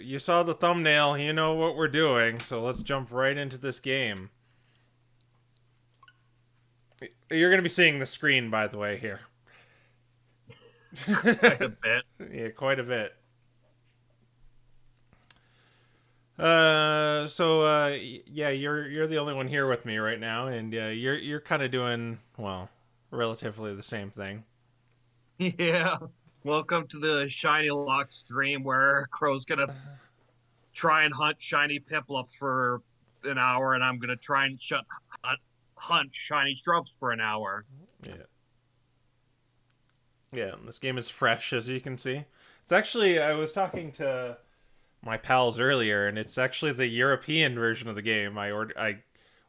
you saw the thumbnail. You know what we're doing. So let's jump right into this game. You're going to be seeing the screen, by the way, here. Quite a bit. Yeah, quite a bit. Yeah, you're the only one here with me right now, and you're kind of doing well, relatively the same thing. Yeah. Welcome to the Shiny Lock stream where Crow's gonna try and hunt shiny Piplup for an hour, and I'm gonna try and hunt shiny Shrubs for an hour. Yeah, yeah. This game is fresh, as you can see. It's actually I was talking to my pals earlier, and it's actually the European version of the game. I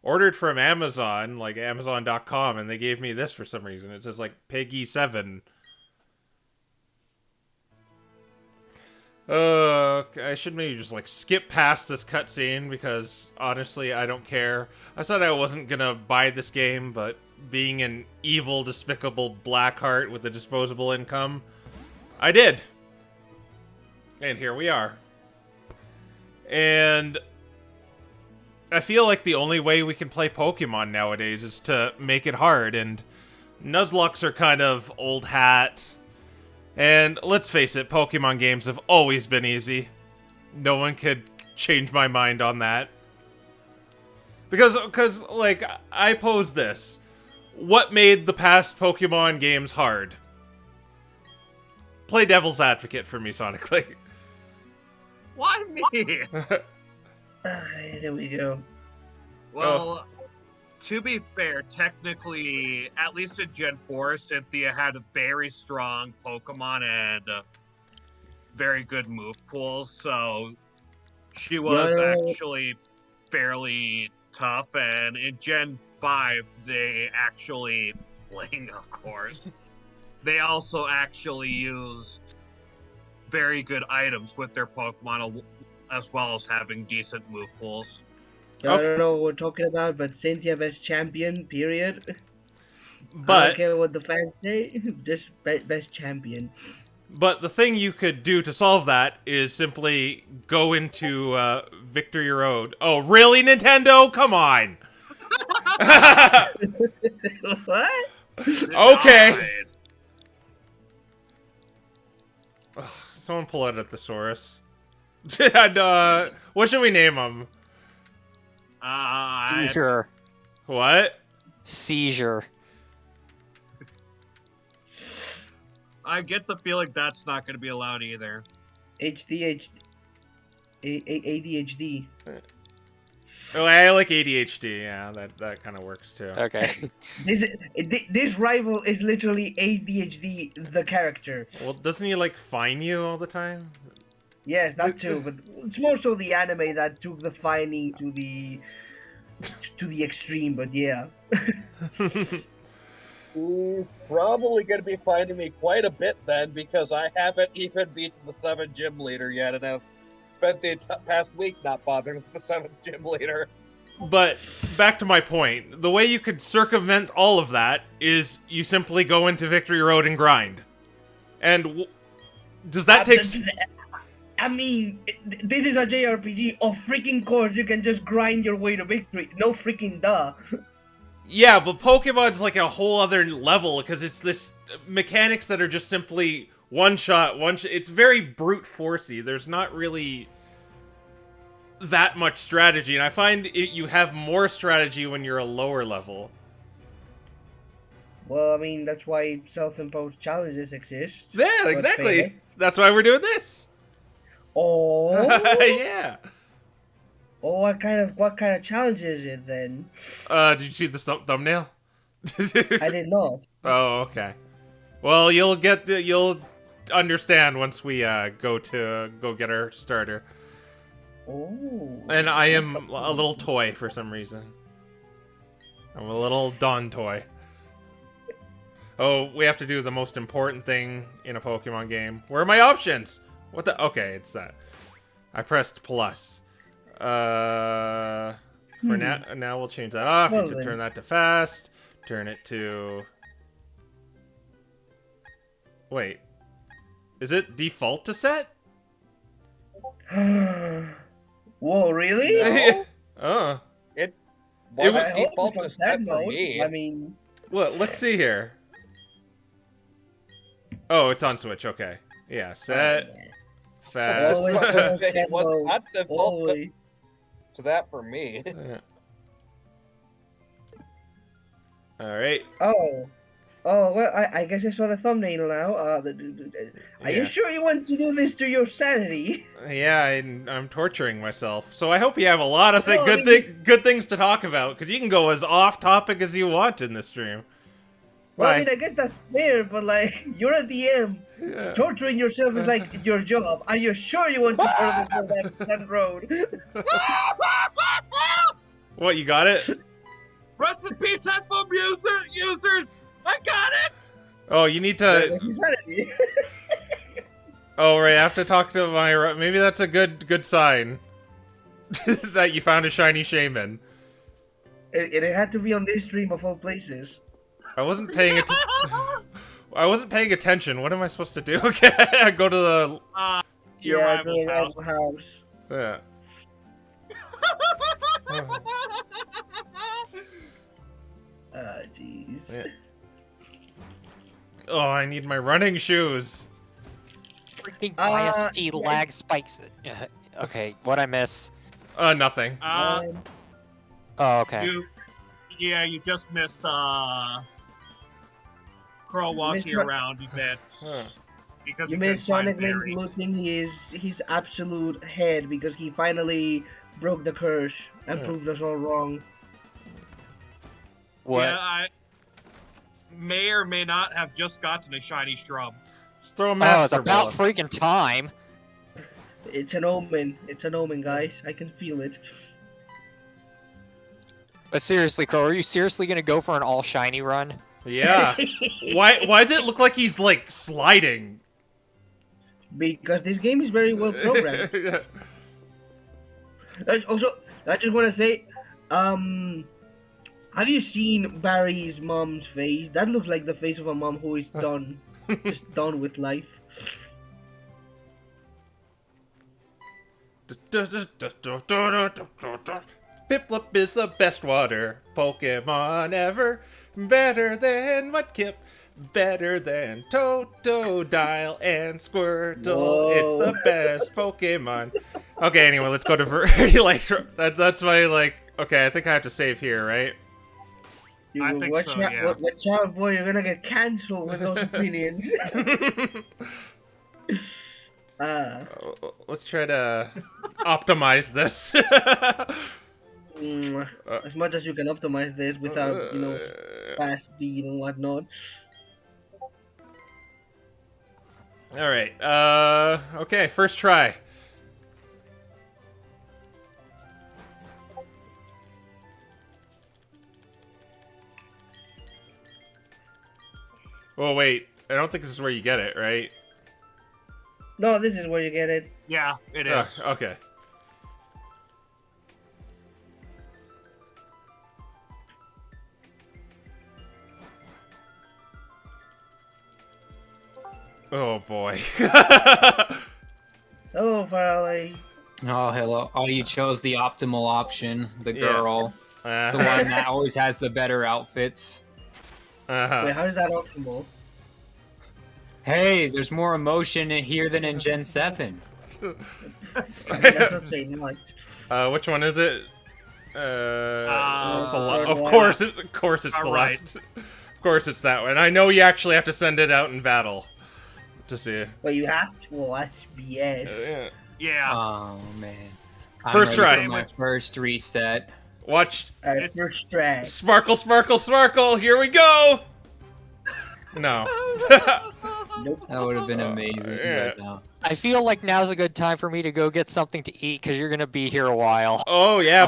ordered from Amazon, like Amazon.com, and they gave me this for some reason. It says like Peggy 7. I should maybe just like skip past this cutscene because honestly, I don't care. I said I wasn't gonna buy this game, but being an evil, despicable Blackheart with a disposable income, I did. And here we are. And I feel like the only way we can play Pokemon nowadays is to make it hard, and Nuzlockes are kind of old hat. And let's face it, Pokemon games have always been easy. No one could change my mind on that. Because like, I pose this. What made the past Pokemon games hard? Play devil's advocate for me, sonically. Why me? There we go. Well, to be fair, technically, at least in Gen 4, Cynthia had a very strong Pokemon and very good move pools, so she was actually fairly tough. And in Gen 5, they actually, Ling, of course, they also actually used very good items with their Pokemon, as well as having decent move pools. I don't know what we're talking about, but Cynthia best champion, period. But I don't care what the fans say, just best champion. But the thing you could do to solve that is simply go into Victory Road. Oh, really, Nintendo? Come on! What? Okay. Ugh, someone pull out a thesaurus. And, what should we name them? Seizure. What? Seizure. I get the feeling that's not going to be allowed either. ADHD. Oh, I like ADHD. Yeah, that kind of works too. Okay. This rival is literally ADHD, the character. Well, doesn't he like fine you all the time? Yes, that too, but it's more so the anime that took the fining to the extreme. But yeah. He's probably going to be finding me quite a bit then, because I haven't even beaten the 7th gym leader yet, and I've spent the past week not bothering with the 7th gym leader. But back to my point, the way you could circumvent all of that is you simply go into Victory Road and grind. And does that take... I mean, this is a JRPG. Of freaking course, you can just grind your way to victory. No freaking duh. Yeah, but Pokemon's like a whole other level, because it's this mechanics that are just simply one shot. It's very brute forcey. There's not really that much strategy, and I find you have more strategy when you're a lower level. Well, I mean, that's why self-imposed challenges exist. Yeah, exactly. That's why we're doing this. Oh. Yeah. Oh, what kind of challenge is it then? Did you see the thumbnail? I did not. Oh, okay. Well, you'll understand once we go get our starter. Oh. And I am a little toy for some reason. I'm a little Dawn toy. Oh, we have to do the most important thing in a Pokemon game. Where are my options? What the? Okay, it's that. I pressed plus. For now we'll change that off. Well, you can then. turn that to fast. Turn it to... Wait. Is it default to set? Whoa, really? No. Oh. It It wasn't I hope default it's on to set sad for mode. me. I mean, Well, let's see here. Oh, it's on Switch. Okay. Yeah. Set. man. Fast. Always I was on gonna say, sad it was mode. not default Always. to that for me. All right. Oh. Oh, well, I guess I saw the thumbnail now. Are you Yeah. sure you want to do this to your sanity? Yeah, I'm torturing myself. So I hope you have a lot of No, I mean- good things to talk about, because you can go as off topic as you want in this stream. Well, I Why? mean, I guess that's fair, but like, you're a DM. Yeah. Torturing yourself is like your job. Are you sure you want to further go that road? What, you got it? Rest in peace, headphone users! I got it! Oh, you need to. Insanity. Oh, right. I have to talk to my. Maybe that's a good sign that you found a shiny shaman. It had to be on this stream of all places. I wasn't paying I wasn't paying attention. What am I supposed to do? Okay, I go to the. Your Yeah, rival's the house. rival house. Yeah. Jeez. Yeah. Oh, I need my running shoes. Freaking Uh, ISP yeah. lag spikes. Okay, what'd I miss? Nothing. Oh, okay. You just missed Crow walking Mr. around a bit. Huh. Because You he couldn't missed Sonic find Link Barry. losing his absolute head because he finally broke the curse and Yeah. proved us all wrong. What? Yeah, I may or may not have just gotten a shiny Strum. Just throw a Oh, it's master about ball. freaking time. It's an omen. It's an omen, guys. I can feel it. But seriously, Crow, are you seriously gonna go for an all shiny run? Yeah. Why does it look like he's like sliding? Because this game is very well programmed. Yeah. Also, I just want to say, have you seen Barry's mom's face? That looks like the face of a mom who is done, just done with life. Piplup is the best water Pokemon ever. Better than Mudkip. Better than Totodile and Squirtle. Whoa. It's the best Pokemon. Okay, anyway, let's go to Vertilite. That's my, like... Okay, I think I have to save here, right? You I think watch so, out, yeah. watch out, boy! You're gonna get cancelled with those opinions. Let's try to optimize this. As much as you can optimize this without, fast speed and whatnot. Alright, okay, first try. Oh, wait, I don't think this is where you get it, right? No, this is where you get it. Yeah, it is. Okay. Oh boy. Hello, Farley. Oh, hello. Oh, you chose the optimal option, the Yeah. girl. The one that always has the better outfits. Wait, how is that optimal? Hey, there's more emotion in here than in Gen 7. That's not saying much. Which one is it? Of one. course, of course it's the Alright. last. Of course it's that one. I know you actually have to send it out in battle to see. But you have to. Well, that's BS. Yeah. Yeah. Oh, man. I'm First ready try. for my first reset. Watch. Alright, first try. Sparkle, sparkle, sparkle. Here we go. No. Nope. That would have been amazing. Yeah. But no. I feel like now's a good time for me to go get something to eat because you're gonna be here a while. Oh yeah,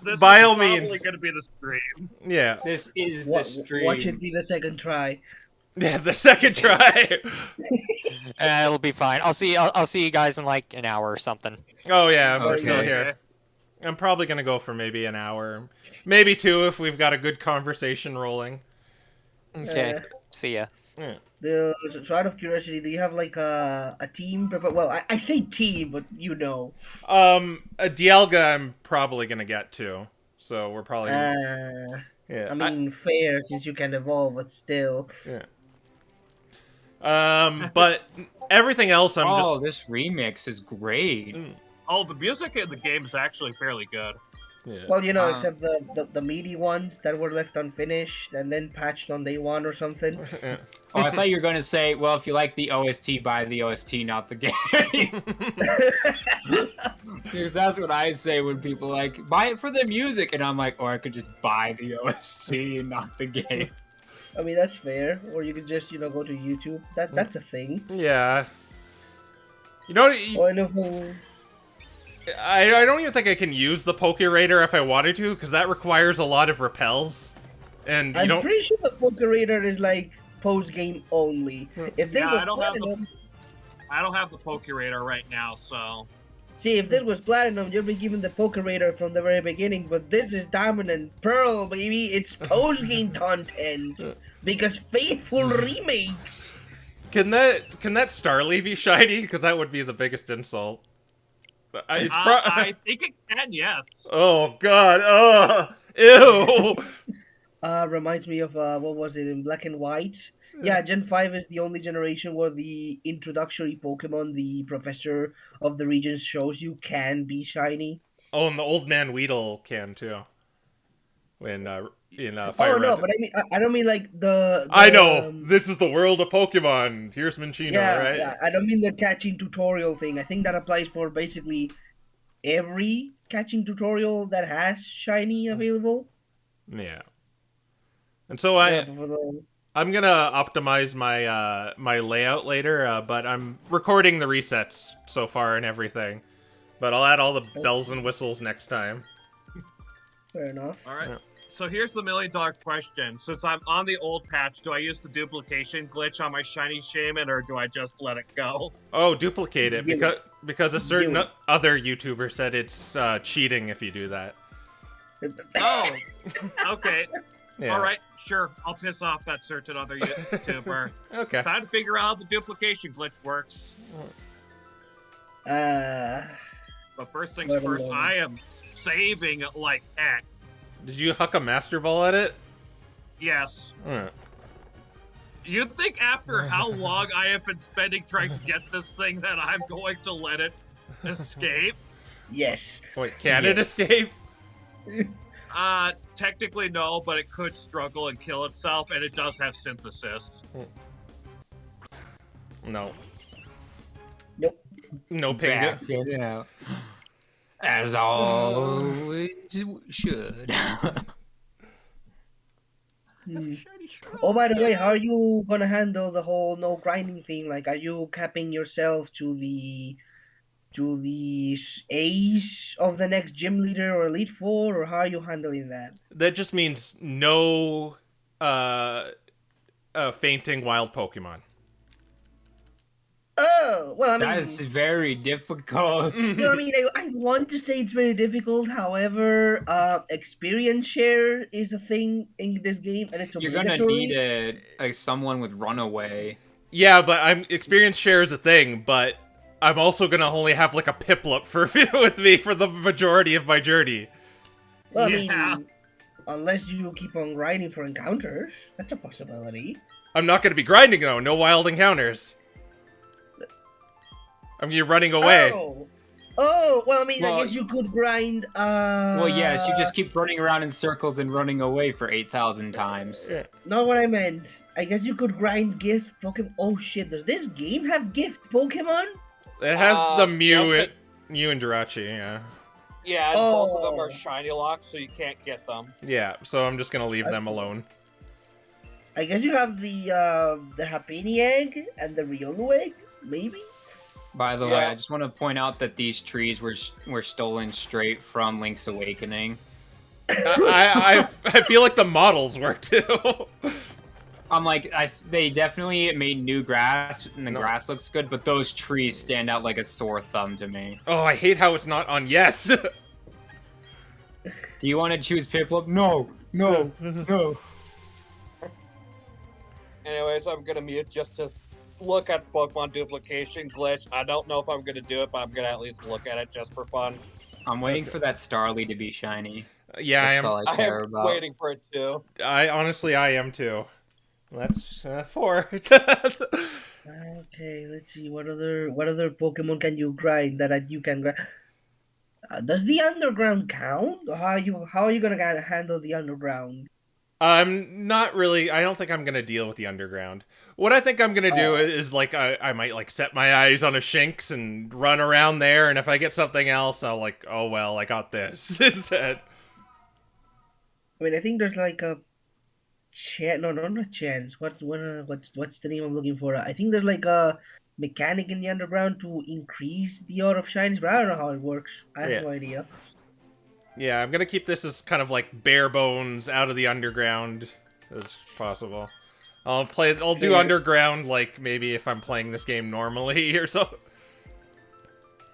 This by is all probably means. going to be the stream. Yeah. This is the Watch stream. it be the second try. Yeah, the second try. It'll be fine. I'll see you guys in like an hour or something. Oh yeah, we're Okay. still here. I'm probably gonna go for maybe an hour, maybe two if we've got a good conversation rolling. Okay. Uh, See ya. So out of curiosity, do you have like a team? Well, I say team, but you know. A Dialga I'm probably gonna get too. So we're probably yeah. I mean, fair since you can evolve, but still. Yeah. But everything else I'm Oh, just this remix is great. Oh, the music in the game is actually fairly good. yeah. Well, you know, Ah. except the meaty ones that were left unfinished and then patched on day one or something. Yeah. Oh, I thought you were going to say, well, if you like the OST, buy the OST, not the game. Because that's what I say when people like, buy it for the music. And I'm like, or I could just buy the OST and not the game. I mean, that's fair. Or you could just, go to YouTube. That's a thing. Yeah. You know, Well, I know who... I don't even think I can use the Pokeraider if I wanted to, because that requires a lot of repels. And you I'm don't. pretty sure the Pokerator is like post-game only. If they Yeah, was I don't have the- platinum, I don't have the Pokerator right now, so see, if this was platinum, you'd be given the Pokerator from the very beginning. But this is Diamond and Pearl, baby. It's post-game content because faithful remakes. Can that Starly be shiny? Because that would be the biggest insult. It's I think it can. Yes. Oh God! Ew! Reminds me of what was it in Black and White? Yeah, Gen 5 is the only generation where the introductory Pokemon, the Professor of the Regions, shows you can be shiny. Oh, and the old man Weedle can too. When in Fire Oh no, Red. but I don't mean like the I know this is the world of Pokemon. Here's Minccino, right? Yeah, I don't mean the catching tutorial thing. I think that applies for basically every catching tutorial that has shiny available. Yeah. And so I'm gonna optimize my my layout later, but I'm recording the resets so far and everything. But I'll add all the bells and whistles next time. Fair enough. All right. Yeah. So here's the million-dollar question: since I'm on the old patch, do I use the duplication glitch on my shiny Shaman, or do I just let it go? Oh, duplicate it Do because a certain Do it. other YouTuber said it's cheating if you do that. Oh, okay. Yeah. All right, sure. I'll piss off that certain other YouTuber. Okay. Time to figure out how the duplication glitch works. But first things Let first, alone. I am saving it like heck. Did you huck a Master Ball at it? Yes. Alright. You'd think after how long I have been spending trying to get this thing that I'm going to let it escape? Yes. Wait, can it Yes. escape? Technically no, but it could struggle and kill itself, and it does have synthesis. No. Nope. No Pinga. Back it out. As always should. Hmm. Oh, by the way, how are you gonna handle the whole no grinding thing? Like, are you capping yourself to the ace of the next gym leader or Elite Four, or how are you handling that? That just means no fainting wild Pokemon. Oh, well, I mean, That is very difficult. well, I mean, I want to say it's very difficult. However, experience share is a thing in this game, and it's You're obligatory. gonna need someone with runaway. Yeah, but experience share is a thing, but I'm also gonna only have like a Piplup with me for the majority of my journey. Well, I Yeah. mean, unless you keep on grinding for encounters, that's a possibility. I'm not gonna be grinding though. No wild encounters. I'm gonna be running away. Oh, well, I mean, Well- I guess you could grind. Well, yes, you just keep running around in circles and running away for 8,000 times. Not what I meant. I guess you could grind gift Pokemon. Oh shit! Does this game have gift Pokemon? It has the Mew, yes, Mew and Jirachi. Yeah. Yeah, and both of them are shiny locks, so you can't get them. Yeah. So I'm just gonna leave them alone. I guess you have the Happiny egg and the Riolu egg, maybe. By the way, Yeah. I just want to point out that these trees were stolen straight from Link's Awakening. I feel like the models were too. I'm like, they definitely made new grass, and the No. grass looks good, but those trees stand out like a sore thumb to me. Oh, I hate how it's not on yes. Do you want to choose Piplup? No, no, no. Anyways, I'm gonna mute just to look at Pokemon duplication glitch. I don't know if I'm gonna do it, but I'm gonna at least look at it just for fun. I'm waiting for that Starly to be shiny. Yeah, That's all I I care am about. waiting for it too. I honestly I am too. That's 4. Okay, let's see what other Pokemon can you grind that you can grind. Does the underground count? Or how are you gonna handle the underground? Not really. I don't think I'm gonna deal with the underground. What I think I'm gonna do is like I might like set my eyes on a Shinx and run around there, and if I get something else, I'll like, oh well, I got this instead. I mean, I think there's like a chance. No, not a chance. What's the name I'm looking for? I think there's like a mechanic in the underground to increase the odds of shinies, but I don't know how it works. I have no idea. Yeah, I'm gonna keep this as kind of like bare bones out of the underground as possible. I'll do underground like maybe if I'm playing this game normally or so.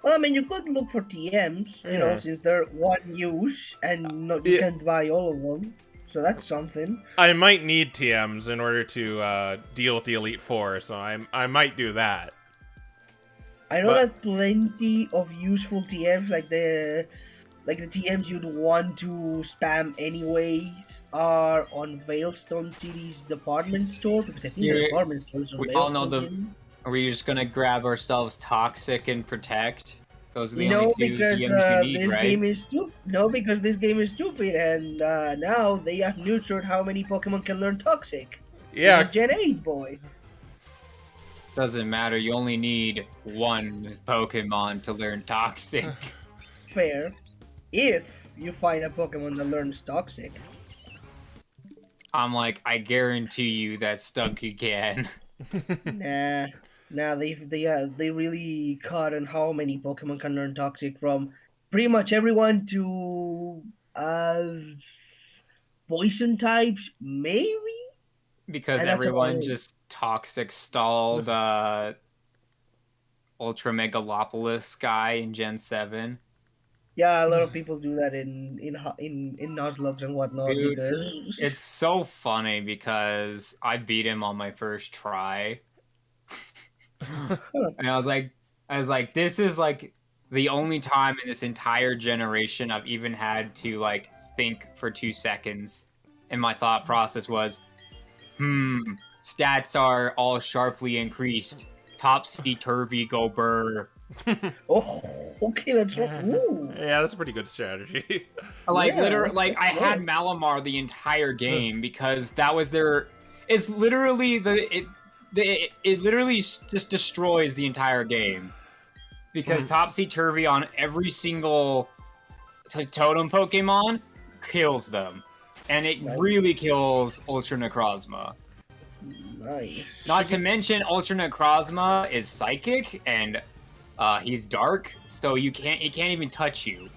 Well, I mean, you could look for TMs, you know, since they're one use and you can't buy all of them. So that's something. I might need TMs in order to deal with the Elite Four, so I might do that. I know that plenty of useful TMs, like the TMs you'd want to spam anyways, are on Veilstone City's department store, because I think the department stores are We all know the. City. Are we just gonna grab ourselves Toxic and Protect? Those are the No, only two because DMs you need, this right? game is stupid. No, because this game is stupid, and now they have neutered how many Pokemon can learn Toxic. Yeah, This is Gen 8, boy. Doesn't matter. You only need one Pokemon to learn Toxic. Fair. If you find a Pokemon that learns Toxic. I'm like, I guarantee you that Stunky can. Nah, they really cut on how many Pokemon can learn Toxic, from pretty much everyone to poison types, maybe? Because And that's everyone about it. just Toxic stalled Ultra Megalopolis guy in Gen 7. Yeah, a lot of people do that in Nuzlocke and whatnot. Dude, Because it's so funny because I beat him on my first try. And I was like, this is like the only time in this entire generation I've even had to like think for 2 seconds. And my thought process was, stats are all sharply increased. Topsy-turvy, go burr. oh, okay, that's right. Ooh. yeah, that's a pretty good strategy. Like, Yeah, literally, like, I that's had good. Malamar the entire game because that was their... It's literally it literally just destroys the entire game. Because Topsy-Turvy on every single totem Pokemon kills them. And it really kills Ultra Necrozma. Nice. Not to mention, Ultra Necrozma is psychic, and he's dark, so he can't even touch you.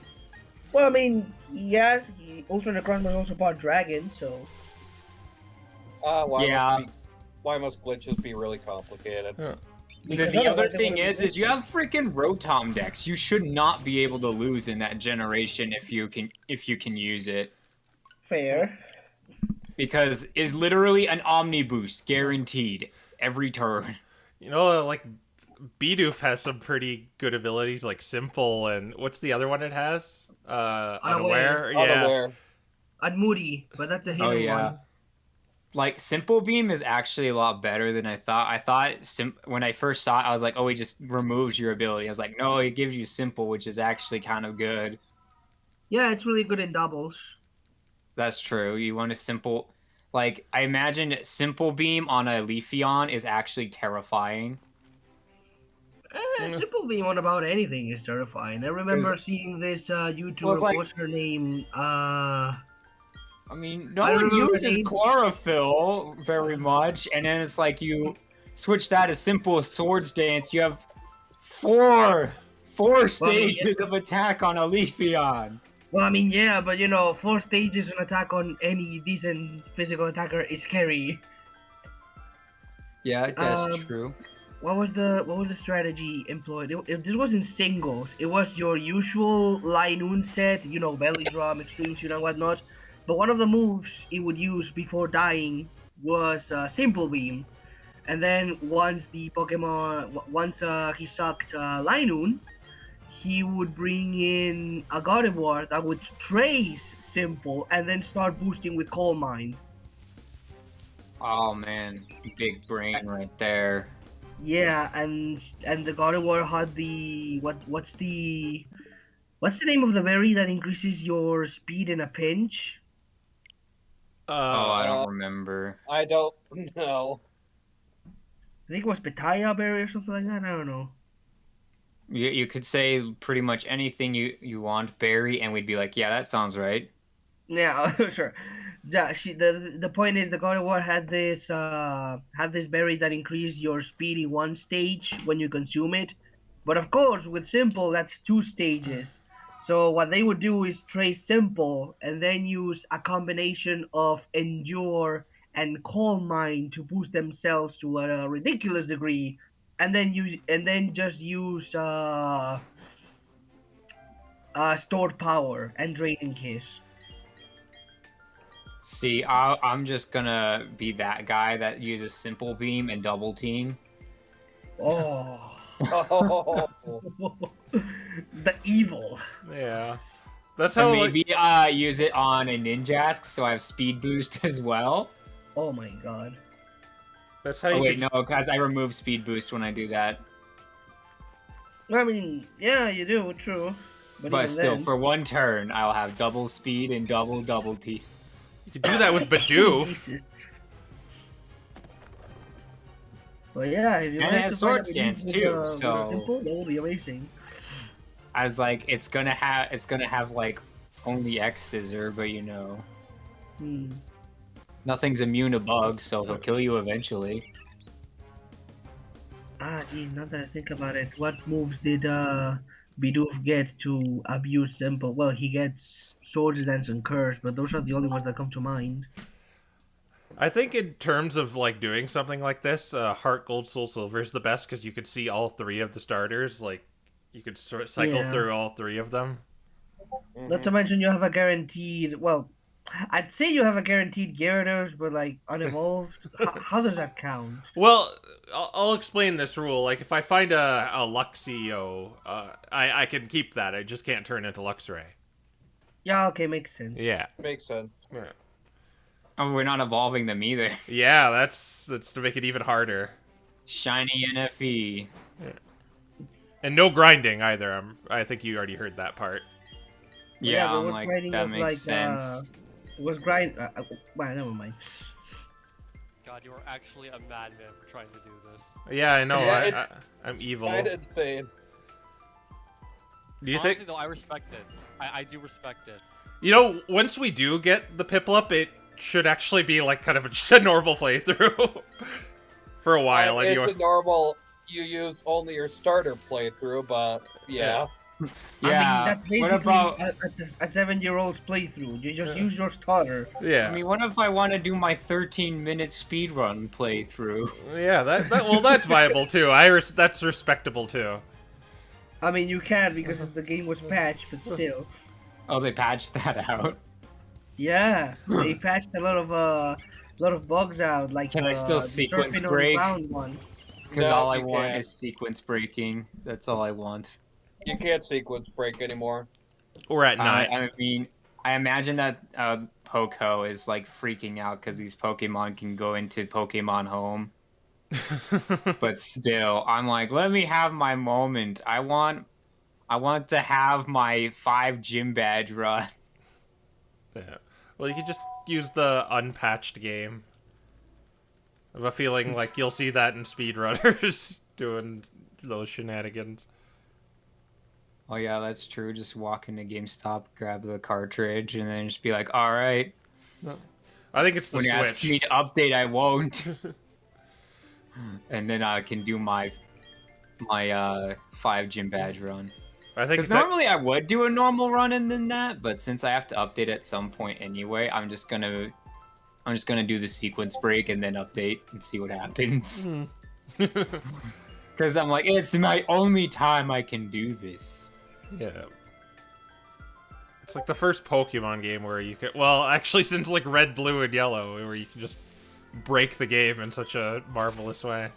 Well, I mean, yes, Ultra Necrozma is also part dragon, so. Why must glitches be really complicated? Because The other otherwise they thing wouldn't is be you have freaking Rotom decks. You should not be able to lose in that generation if you can use it. fair. Because it's literally an Omni Boost, guaranteed, every turn. You know, like Bidoof has some pretty good abilities, like Simple, and what's the other one it has? Unaware. Yeah. Unaware. And Moody, but that's a hidden one. Like, Simple Beam is actually a lot better than I thought. I thought, when I first saw it, I was like, oh, he just removes your ability. I was like, no, it gives you Simple, which is actually kind of good. Yeah, it's really good in doubles. That's true. You want a Simple... Like, I imagine Simple Beam on a Leafeon is actually terrifying. Simple Beam on about anything is terrifying. I remember seeing this YouTuber, like- what's her name? I mean, no I don't one remember uses the name. chlorophyll very much, and then it's like you switch that to Simple Swords Dance, you have four stages of attack on a Leafeon. Well, I mean, yeah, but 4 stages an attack on any decent physical attacker is scary. Yeah, that's true. What was the strategy employed? This wasn't singles. It was your usual Linoon set, belly drum, extreme shoot, and whatnot. But one of the moves it would use before dying was Simple Beam, and then once the Pokemon, once he sucked Linoon, he would bring in a Gardevoir that would trace Simple and then start boosting with Coal Mine. Oh man, big brain right there. Yeah, and the Gardevoir had the what's the name of the berry that increases your speed in a pinch? Oh, I Uh, don't remember. I don't know. I think it was Pitaya berry or something like that. I don't know. You could say pretty much anything you want, Barry, and we'd be like, yeah, that sounds right. Yeah, sure. Yeah, the point is the God of War had this berry that increased your speed in one stage when you consume it, but of course with Simple that's 2 stages. So what they would do is trace Simple and then use a combination of Endure and Calm Mind to boost themselves to a ridiculous degree, and then just use stored power and Draining Kiss. See, I'm just gonna be that guy that uses Simple Beam and Double Team. Oh. Oh, The evil. yeah. That's So how like, maybe use it on a Ninjask so I have speed boost as well. Oh my god. that's how Oh you wait, could- no, because I remove speed boost when I do that. I mean, yeah, you do, true. But even still, then- for one turn, I'll have double speed and double T. you could do that with Bidoof. Jesus. But yeah, if you And it manage has to find sword a stance with, too, with so- Simple, that will be amazing. I was like, it's gonna have like only X scissor, but you know, Hmm. nothing's immune to bugs, so he'll kill you eventually. Geez, now that I think about it, what moves did Bidoof get to abuse Simple? Well, he gets Swords Dance and Curse, but those are the only ones that come to mind. I think in terms of like doing something like this, Heart Gold Soul Silver is the best because you could see all three of the starters. Like you could sort of cycle Yeah. through all three of them. Not to mention you have a guaranteed, well, I'd say you have a guaranteed Gyarados, but like unevolved. How does that count? Well, I'll explain this rule. Like if I find a Luxio, I can keep that. I just can't turn into Luxray. Yeah, okay, makes sense. Yeah. makes sense. Oh, we're not evolving them either. Yeah, that's to make it even harder. Shiny NFE. And no grinding either. I think you already heard that part. Yeah, but I'm what like, grinding that was makes like, sense. Was grind. Well, never mind. God, you are actually a madman for trying to do this. Yeah, I know. Yeah, I'm evil. Kind of insane. Do you Honestly, think? though, I respect it. I do respect it. You know, once we do get the Piplup, it should actually be like kind of just a normal playthrough for a while. It's Anyway. a normal. You use only your starter playthrough, but yeah. I Yeah. mean, that's what basically about? a 7-year-old's playthrough. You just use your starter. Yeah. I mean, what if I want to do my 13-minute speedrun playthrough? Yeah. Well, that's viable too. That's respectable too. I mean, you can because the game was patched, but still. Oh, they patched that out. Yeah, they patched a lot of bugs out. Like Can I still the sequence surfing on break? ground one. Because No, all I you want can't. is sequence breaking. That's all I want. You can't sequence break anymore. Or at night. I mean, I imagine that Poco is like freaking out because these Pokemon can go into Pokemon Home. But still, I'm like, let me have my moment. I want to have my 5 gym badge run. Yeah. Well, you could just use the unpatched game. I have a feeling like you'll see that in speedrunners doing those shenanigans. Oh yeah, that's true. Just walk into GameStop, grab the cartridge, and then just be like, all right. I think it's the When you ask Switch. me to update, I won't. And then I can do my 5 gym badge run. I think Because it's normally I would do a normal run and then that, but since I have to update at some point anyway, I'm just gonna do the sequence break and then update and see what happens. Because I'm like, it's my only time I can do this. yeah. It's like the first Pokemon game where you could. Well, actually, since like Red, Blue, and Yellow, where you can just break the game in such a marvelous way.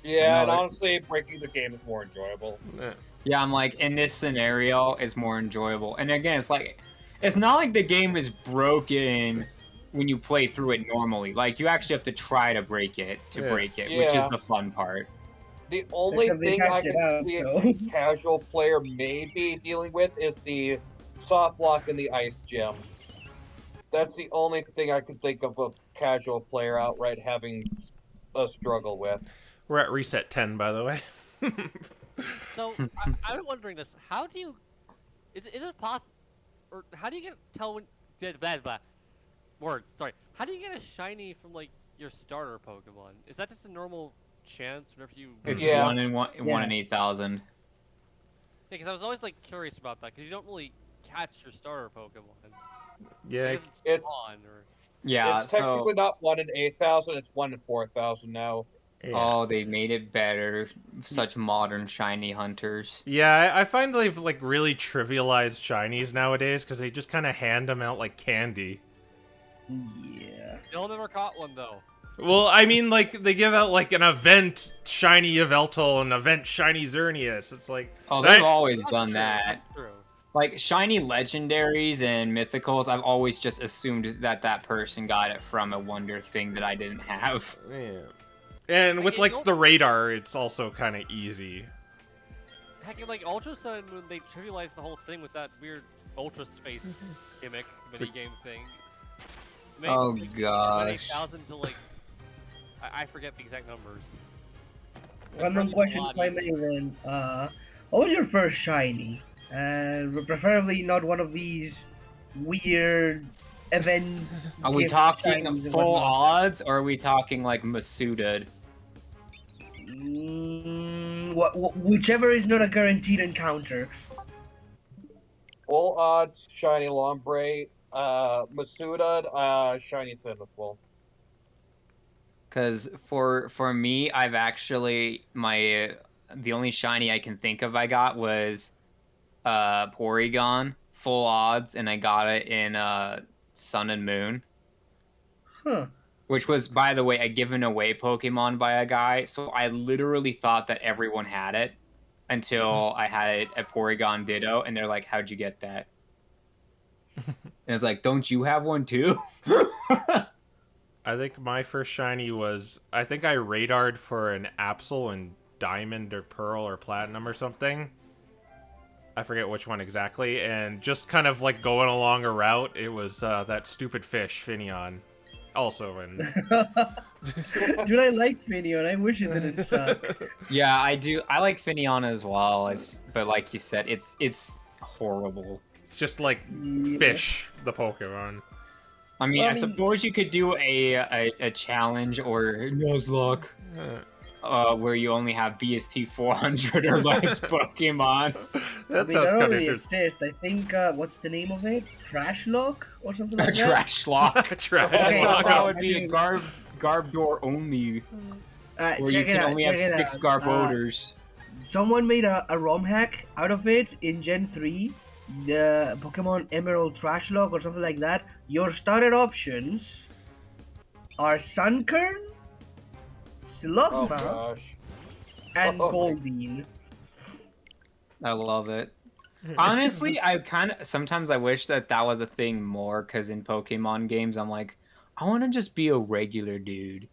Yeah, and No, honestly, breaking the game is more enjoyable. Yeah. Yeah, I'm like, in this scenario, it's more enjoyable. And again, it's like, it's not like the game is broken when you play through it normally. Like, you actually have to try to break it which Yeah. is the fun part. The only Except they thing I patched it can out, see so. a casual player may be dealing with is the soft block in the ice gym. That's the only thing I could think of a casual player outright having a struggle with. We're at reset 10, by the way. So I'm wondering this: how do you? Is it possible, or how do you tell when? Blah, blah, words. Sorry. How do you get a shiny from like your starter Pokemon? Is that just a normal chance whenever you? It's Yeah. 1 in 8,000. Yeah, because I was always like curious about that because you don't really catch your starter Pokemon. Yeah, It doesn't It's- spawn, or... Yeah, It's technically not 1 in 8,000, it's 1 in 4,000 now. yeah. Oh, they made it better. Such modern shiny hunters. Yeah, I find they've like really trivialized shinies nowadays because they just kind of hand them out like candy. Yeah. Still never caught one though. Well, I mean, like they give out like an event shiny Yveltal and event shiny Xerneas. It's like, Oh, they've Right. always That's done true, that. that's true. Like, shiny legendaries and mythicals, I've always just assumed that that person got it from a wonder thing that I didn't have. yeah. And with Like, like the radar, it's also kind of easy. Heck, in, like Ultra Sun, when they trivialized the whole thing with that weird Ultra Space gimmick minigame thing. Made, Oh, like, gosh. 20,000 to like, I forget the exact numbers. Random Probably a questions lot by easier. me then. What was your first shiny? And preferably not one of these weird event. Are we gift talking shinies and full whatnot. odds, or are we talking, like, Masuda? Whichever is not a guaranteed encounter. Full odds, shiny Lombre, Masuda, shiny Cyndaquil. Because for me, I've actually, the only shiny I can think of I got was Porygon, full odds, and I got it in Sun and Moon. Huh. Which was, by the way, a given away Pokemon by a guy, so I literally thought that everyone had it until I had it at Porygon Ditto, and they're like, how'd you get that? And I was like, don't you have one too? I think my first shiny was, I think I radared for an Absol in Diamond or Pearl or Platinum or something. I forget which one exactly, and just kind of like going along a route, it was that stupid fish, Finneon. Also in... Dude, I like Finneon. I wish it didn't suck. Yeah, I do. I like Finneon as well, but like you said, it's horrible. It's just like Yeah. fish, the Pokemon. I mean, Well, I I mean- suppose you could do a challenge or Nuzlocke, where you only have BST 400 or less Pokemon. That I mean, sounds kind of already interesting. exist. I think, what's the name of it? Trash Lock or something A like that? trash lock. Trash Okay, I thought Lock. that well, would be a Garb door only, where you Check it can out, only have check it 6 out. Garbodors. Someone made a ROM hack out of it in Gen 3. The Pokemon Emerald Trash Lock or something like that. Your starter options are Sunkern, Oh Slugma, gosh. and Oh. Goldeen. I love it. Honestly, sometimes I wish that was a thing more, because in Pokemon games, I'm like, I want to just be a regular dude.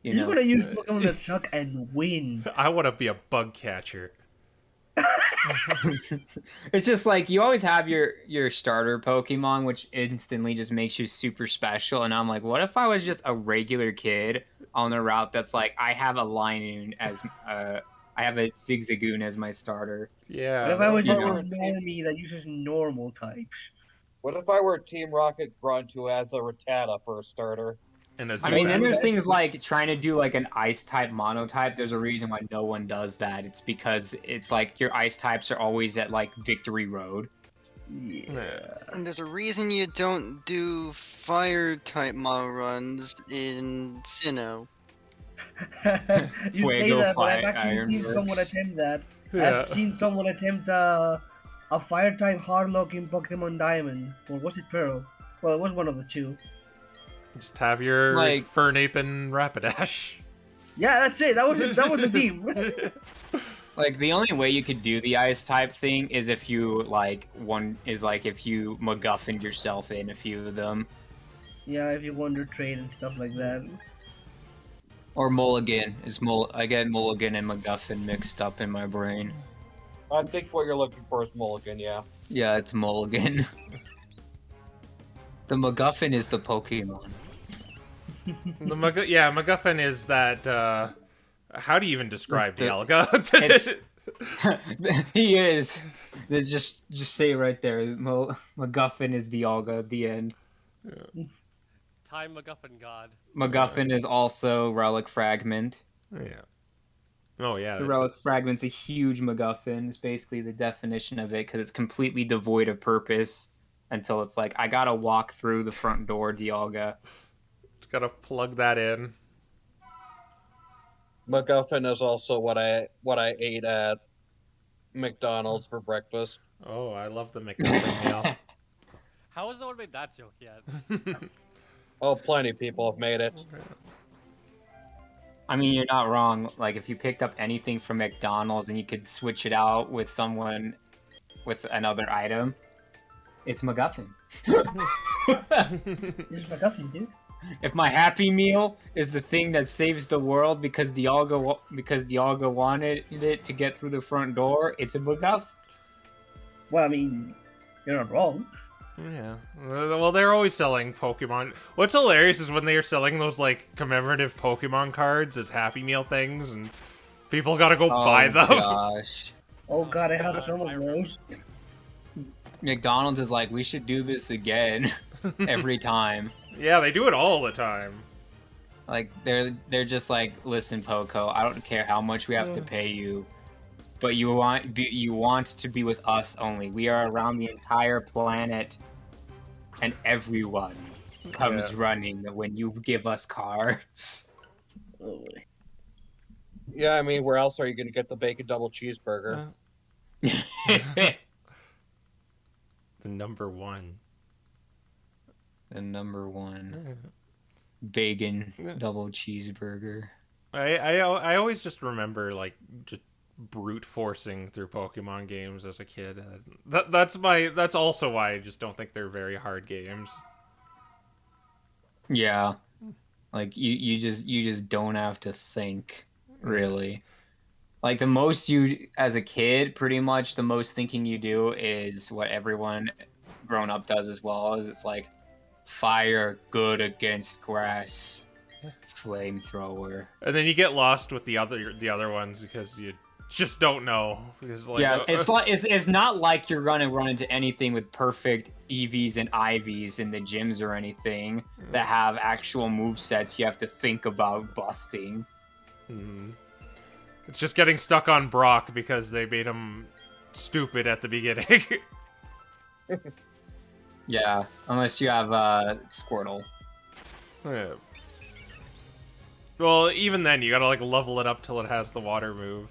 You You just know? want to use Pokemon that suck and win. I want to be a bug catcher. It's just like you always have your starter Pokemon, which instantly just makes you super special. And I'm like, what if I was just a regular kid on the route that's like, I have a Linoon as I have a Zigzagoon as my starter. Yeah. What if I was you just know. a normie that uses normal types? What if I were Team Rocket Grunt who has a Rattata for a starter? And a I mean, then Zubat. there's things like trying to do like an ice type monotype. There's a reason why no one does that. It's because it's like your ice types are always at like Victory Road. Yeah. And there's a reason you don't do fire type model runs in Sinnoh. You say Fuego that, but I've Fire actually seen someone Ironworks. attempt that. Yeah. I've seen someone attempt a fire type Hardlock in Pokemon Diamond. Or was it Pearl? Well, it was one of the two. Just have your Like- Fernape and Rapidash. Yeah, that's it. That was it. That was the team. Like the only way you could do the ice type thing is if you if you MacGuffined yourself in a few of them. Yeah, if you wonder trade and stuff like that. Or Mulligan. I get Mulligan and MacGuffin mixed up in my brain. I think what you're looking for is Mulligan, yeah. Yeah, it's Mulligan. The MacGuffin is the Pokemon. MacGuffin is that. How do you even describe It's Dialga? He is. There's just say right there. MacGuffin is Dialga at the end. Time MacGuffin God. MacGuffin is also Relic Fragment. Yeah. Oh yeah. The Relic Fragment's a huge MacGuffin. It's basically the definition of it because it's completely devoid of purpose until it's like, I gotta walk through the front door, Dialga. Just gotta plug that in. MacGuffin is also what I ate at McDonald's for breakfast. Oh, I love the McGuffin meal. How has no one made that joke yet? Oh, plenty of people have made it. I mean, you're not wrong. Like, if you picked up anything from McDonald's and you could switch it out with someone with another item, it's MacGuffin. It's MacGuffin, dude. If my Happy Meal is the thing that saves the world because Dialga wanted it to get through the front door, it's a MacGuffin. Well, I mean, you're not wrong. Yeah. Well, they're always selling Pokemon. What's hilarious is when they are selling those like commemorative Pokemon cards as Happy Meal things, and people gotta go buy them. Gosh. Oh god, I have some of those. McDonald's is like, we should do this again every time. Yeah, they do it all the time. Like they're just like, listen, Poco, I don't care how much we have to pay you, but you want to be with us only. We are around the entire planet, and everyone comes running when you give us cards. Oh, Yeah, I mean, where else are you going to get the bacon double cheeseburger? The number one. The number one bacon double cheeseburger. I always just remember like just brute forcing through Pokemon games as a kid. That's also why I just don't think they're very hard games. Yeah, like you just don't have to think, really. Like the most you as a kid, pretty much the most thinking you do is what everyone grown up does as well. Is it's like fire good against grass, flamethrower. And then you get lost with the other ones because you just don't know. Because like, Yeah, it's not like you're gonna run into anything with perfect EVs and IVs in the gyms or anything that have actual movesets you have to think about busting. Mhm. It's just getting stuck on Brock because they made him stupid at the beginning. Yeah, unless you have Squirtle. Yeah. Well, even then, you gotta like level it up till it has the water move.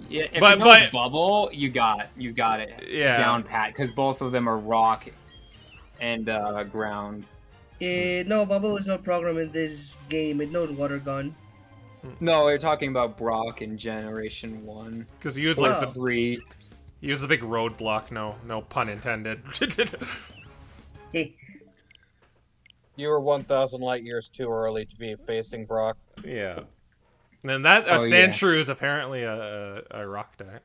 Yeah, if But- it knows but- Bubble, you got it Yeah. down pat because both of them are rock and ground. No, Bubble is not programmed in this game. It knows Water Gun. No, we're talking about Brock in Generation 1. Because he used Wow. like the 3. he used the big roadblock. No pun intended. Hey, You were 1,000 light years too early to be facing Brock. Yeah. And that Oh, yeah. Sandshrew is apparently a rock type.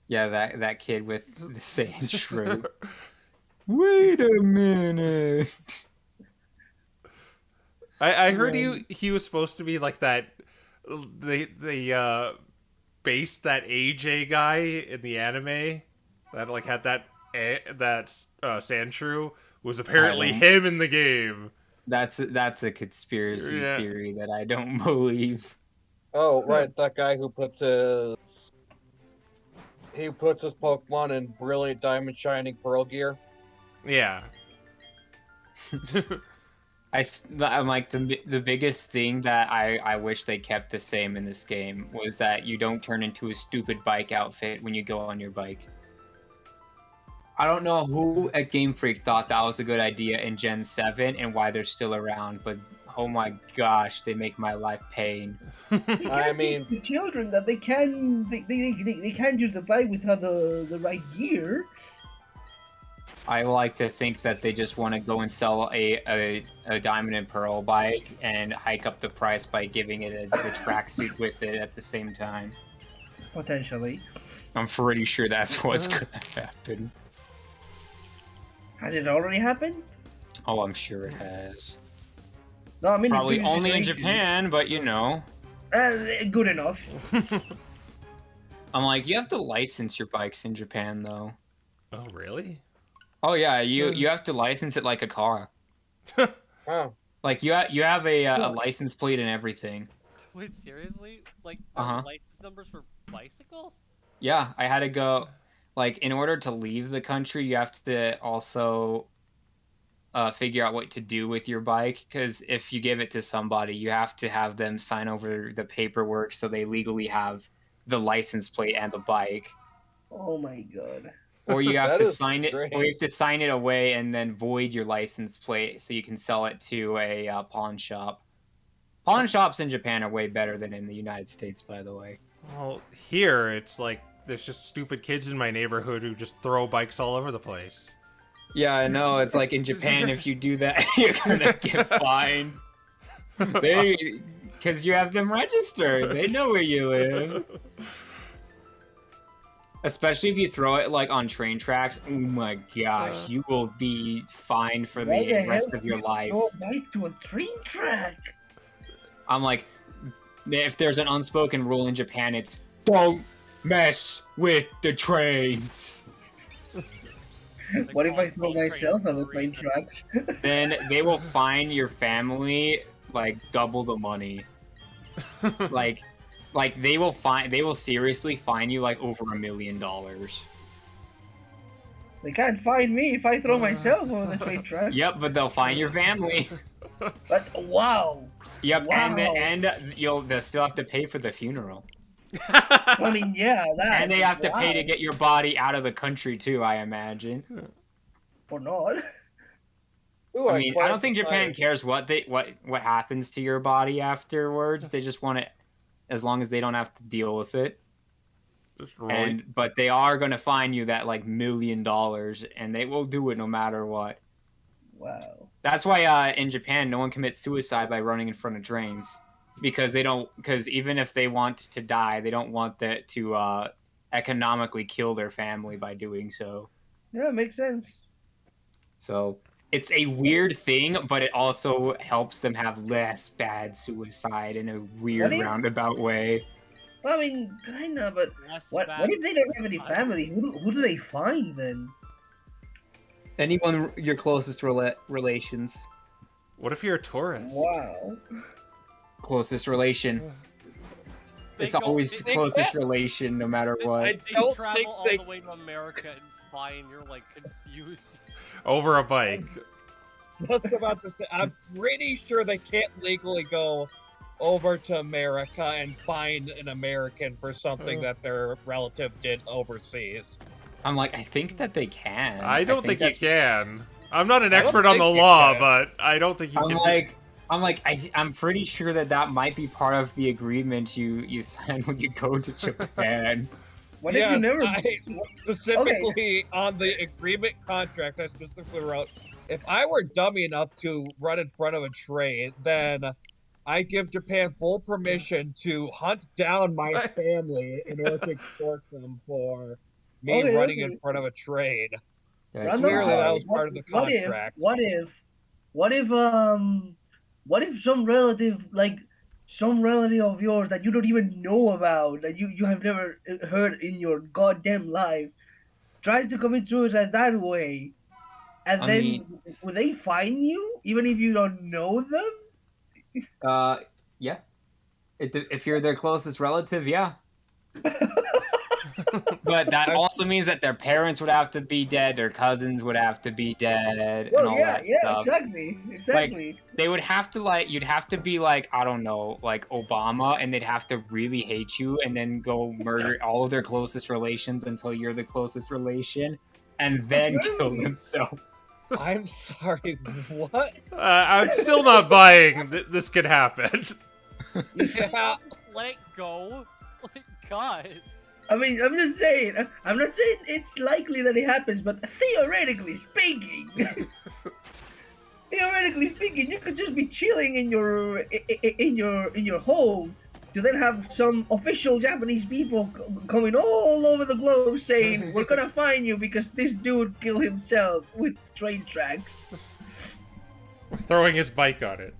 Yeah, that kid with the sand shrew. Wait a minute. I heard he was supposed to be like that. They based that AJ guy in the anime that like had that Sandshrew was apparently him in the game. That's a conspiracy Yeah. theory that I don't believe. Oh, right, that guy who puts his Pokemon in brilliant diamond shining pearl gear. Yeah. I'm like the biggest thing that I wish they kept the same in this game was that you don't turn into a stupid bike outfit when you go on your bike. I don't know who at Game Freak thought that was a good idea in Gen 7 and why they're still around, but oh my gosh, they make my life pain. I mean, the children that they can use the bike without the right gear. I like to think that they just want to go and sell a Diamond and Pearl bike and hike up the price by giving it the tracksuit with it at the same time. Potentially. I'm pretty sure that's what's gonna happen. Has it already happened? Oh, I'm sure it has. No, I mean Probably in only in situations. Japan, but you know. Good enough. I'm like, you have to license your bikes in Japan, though. Oh, really? Oh yeah, you have to license it like a car. oh, Like you have a license plate and everything. Wait, seriously? Like, Uh-huh. license numbers for bicycles? Yeah, I had to go. Like, in order to leave the country, you have to also figure out what to do with your bike. Because if you give it to somebody, you have to have them sign over the paperwork so they legally have the license plate and the bike. Oh my god. Or you have That to is sign it, or strange. you have to sign it away and then void your license plate so you can sell it to a pawn shop. Pawn shops in Japan are way better than in the United States, by the way. Well, here it's like there's just stupid kids in my neighborhood who just throw bikes all over the place. Yeah, I know. It's like in Japan, if you do that, you're gonna get fined. Because you have them registered. They know where you live. Especially if you throw it like on train tracks. Oh my gosh, you will be fined for Why the the rest hell of your would you life. throw a bike to a train track? I'm like, if there's an unspoken rule in Japan, it's don't mess with the trains. Like, What if I all throw trains myself on the are train free. tracks? Then they will fine your family like double the money. like they will seriously fine you like over $1 million. They can't find me if I throw myself on the train track. Yep, but they'll fine your family. But wow. Yep, Wow. and they'll still have to pay for the funeral. I mean, yeah, that. And they have to pay to wow. get your body out of the country too, I imagine. Or not. ooh, I mean, I quite don't think Japan excited. cares what happens to your body afterwards. They just want it as long as they don't have to deal with it. Just roll. But they are going to fine you that like $1 million, and they will do it no matter what. Wow. That's why in Japan no one commits suicide by running in front of trains, because even if they want to die, they don't want that to economically kill their family by doing so. Yeah, makes sense. So it's a weird thing, but it also helps them have less bad suicide in a weird What if- roundabout way. I mean, kinda, but Less what bad if they don't have any suicide. family? Who do they find then? Anyone your closest relations. What if you're a tourist? Wow. Closest relation. They It's go- always they- closest relation, no matter what. I They don't travel think all they- the way to America and fly, and you're like confused. Over a bike. Just about to say, I'm pretty sure they can't legally go over to America and find an American for something that their relative did overseas. I'm like, I think that they can. I don't think you that's- can. I'm not an I don't expert on the think you law, can. but I don't think you can. I'm pretty sure that might be part of the agreement you sign when you go to Japan. What if you never? I specifically on the agreement contract, I specifically wrote, if I were dummy enough to run in front of a train, then I give Japan full permission to hunt down my family in order to extort them for me Okay, running okay. in front of a train. That's Clearly why- that was part of the contract. What if some relative, like some relative of yours that you don't even know about, that you have never heard in your goddamn life, tries to commit suicide that way, and I then mean- will they fine you even if you don't know them? Yeah. If you're their closest relative, yeah. But that also means that their parents would have to be dead, their cousins would have to be dead, and Well, all yeah, that yeah, stuff. exactly. They would have to you'd have to be like, I don't know, like Obama, and they'd have to really hate you and then go murder all of their closest relations until you're the closest relation. and then killed himself. I'm sorry, what? I'm still not buying this could happen. Yeah. Let it go. Like, God. I mean, I'm just saying. I'm not saying it's likely that it happens, but theoretically speaking, you could just be chilling in your home to then have some official Japanese people coming all over the globe saying, "We're gonna find you because this dude killed himself with train tracks." Throwing his bike on it.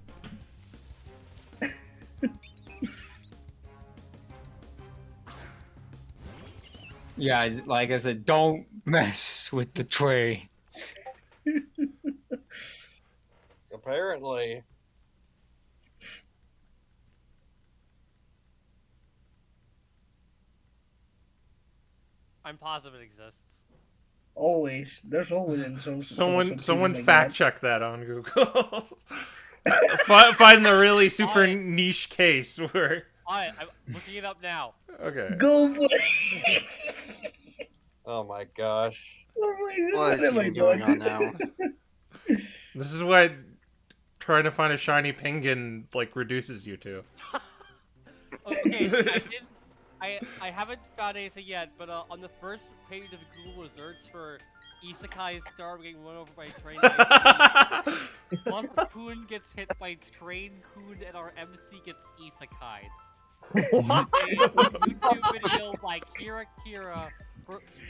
Yeah, like I said, don't mess with the tray. Apparently. I'm positive it exists. Always, there's always some Someone like fact that. check that on Google. Find the really super niche case where. Alright, I'm looking it up now. Okay. Go for it. Oh my gosh. Oh my God, What is am I he going on doing? now? This is what trying to find a shiny penguin like reduces you to. Okay, I haven't found anything yet, but on the first page of Google results for Isekai Star getting run over by a train, plus Kun gets hit by train Kun and our MC gets Isekai. What? A YouTube video by Kira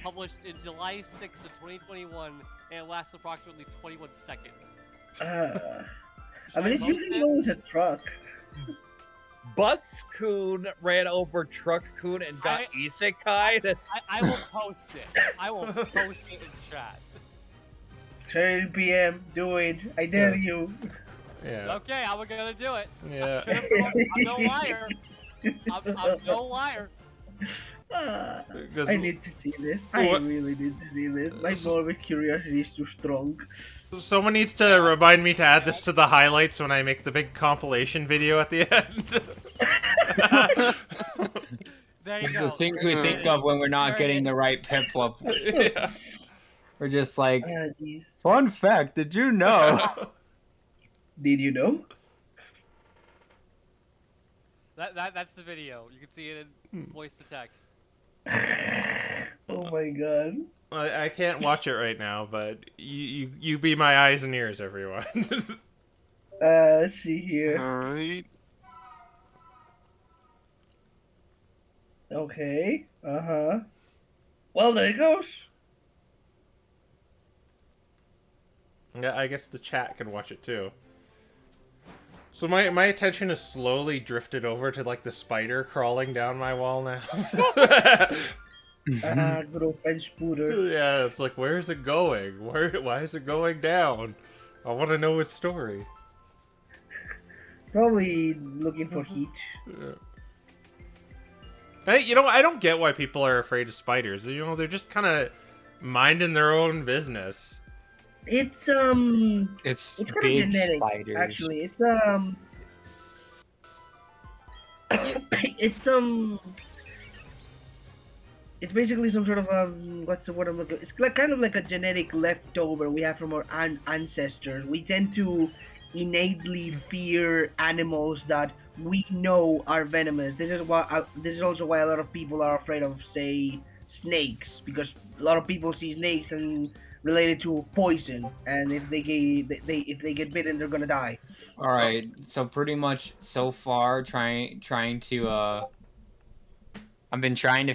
published in July 6th of 2021, and it lasts approximately 21 seconds. I mean, it's post usually it? always a truck. Bus Coon ran over Truck Coon and got isekai. I will post it. I will post it in chat. 10 p.m. Do it. I dare you. Yeah. Okay, I'm gonna do it. Yeah. I'm no liar. I'm no liar. Because I need to see this. I What? really need to see this. My morbid curiosity is too strong. someone needs to remind me to add this to the highlights when I make the big compilation video at the end. There you The go. things we think of when we're not getting the right piplup. Yeah. We're just like, Ah, jeez. fun fact, did you know? Did you know? That's the video. You can see it in voice to text. Oh my god. I can't watch it right now, but you be my eyes and ears, everyone. Let's see here. Alright. Okay. Uh-huh. Well, there it goes. Yeah, I guess the chat can watch it too. So my attention has slowly drifted over to like the spider crawling down my wall now. Good old French Spooter. Yeah, it's like, where's it going? Why is it going down? I want to know its story. Probably looking for heat. Yeah. Hey, I don't get why people are afraid of spiders. They're just kind of minding their own business. It's It's kind of big genetic, spiders. actually. It's it's basically some sort of what's the word I'm looking? It's like kind of like a genetic leftover we have from our ancestors. We tend to innately fear animals that we know are venomous. This is also why a lot of people are afraid of, say, snakes, because a lot of people see snakes and relate it to poison, and if they get bitten, they're gonna die. All right, so pretty much so far, trying to I've been trying to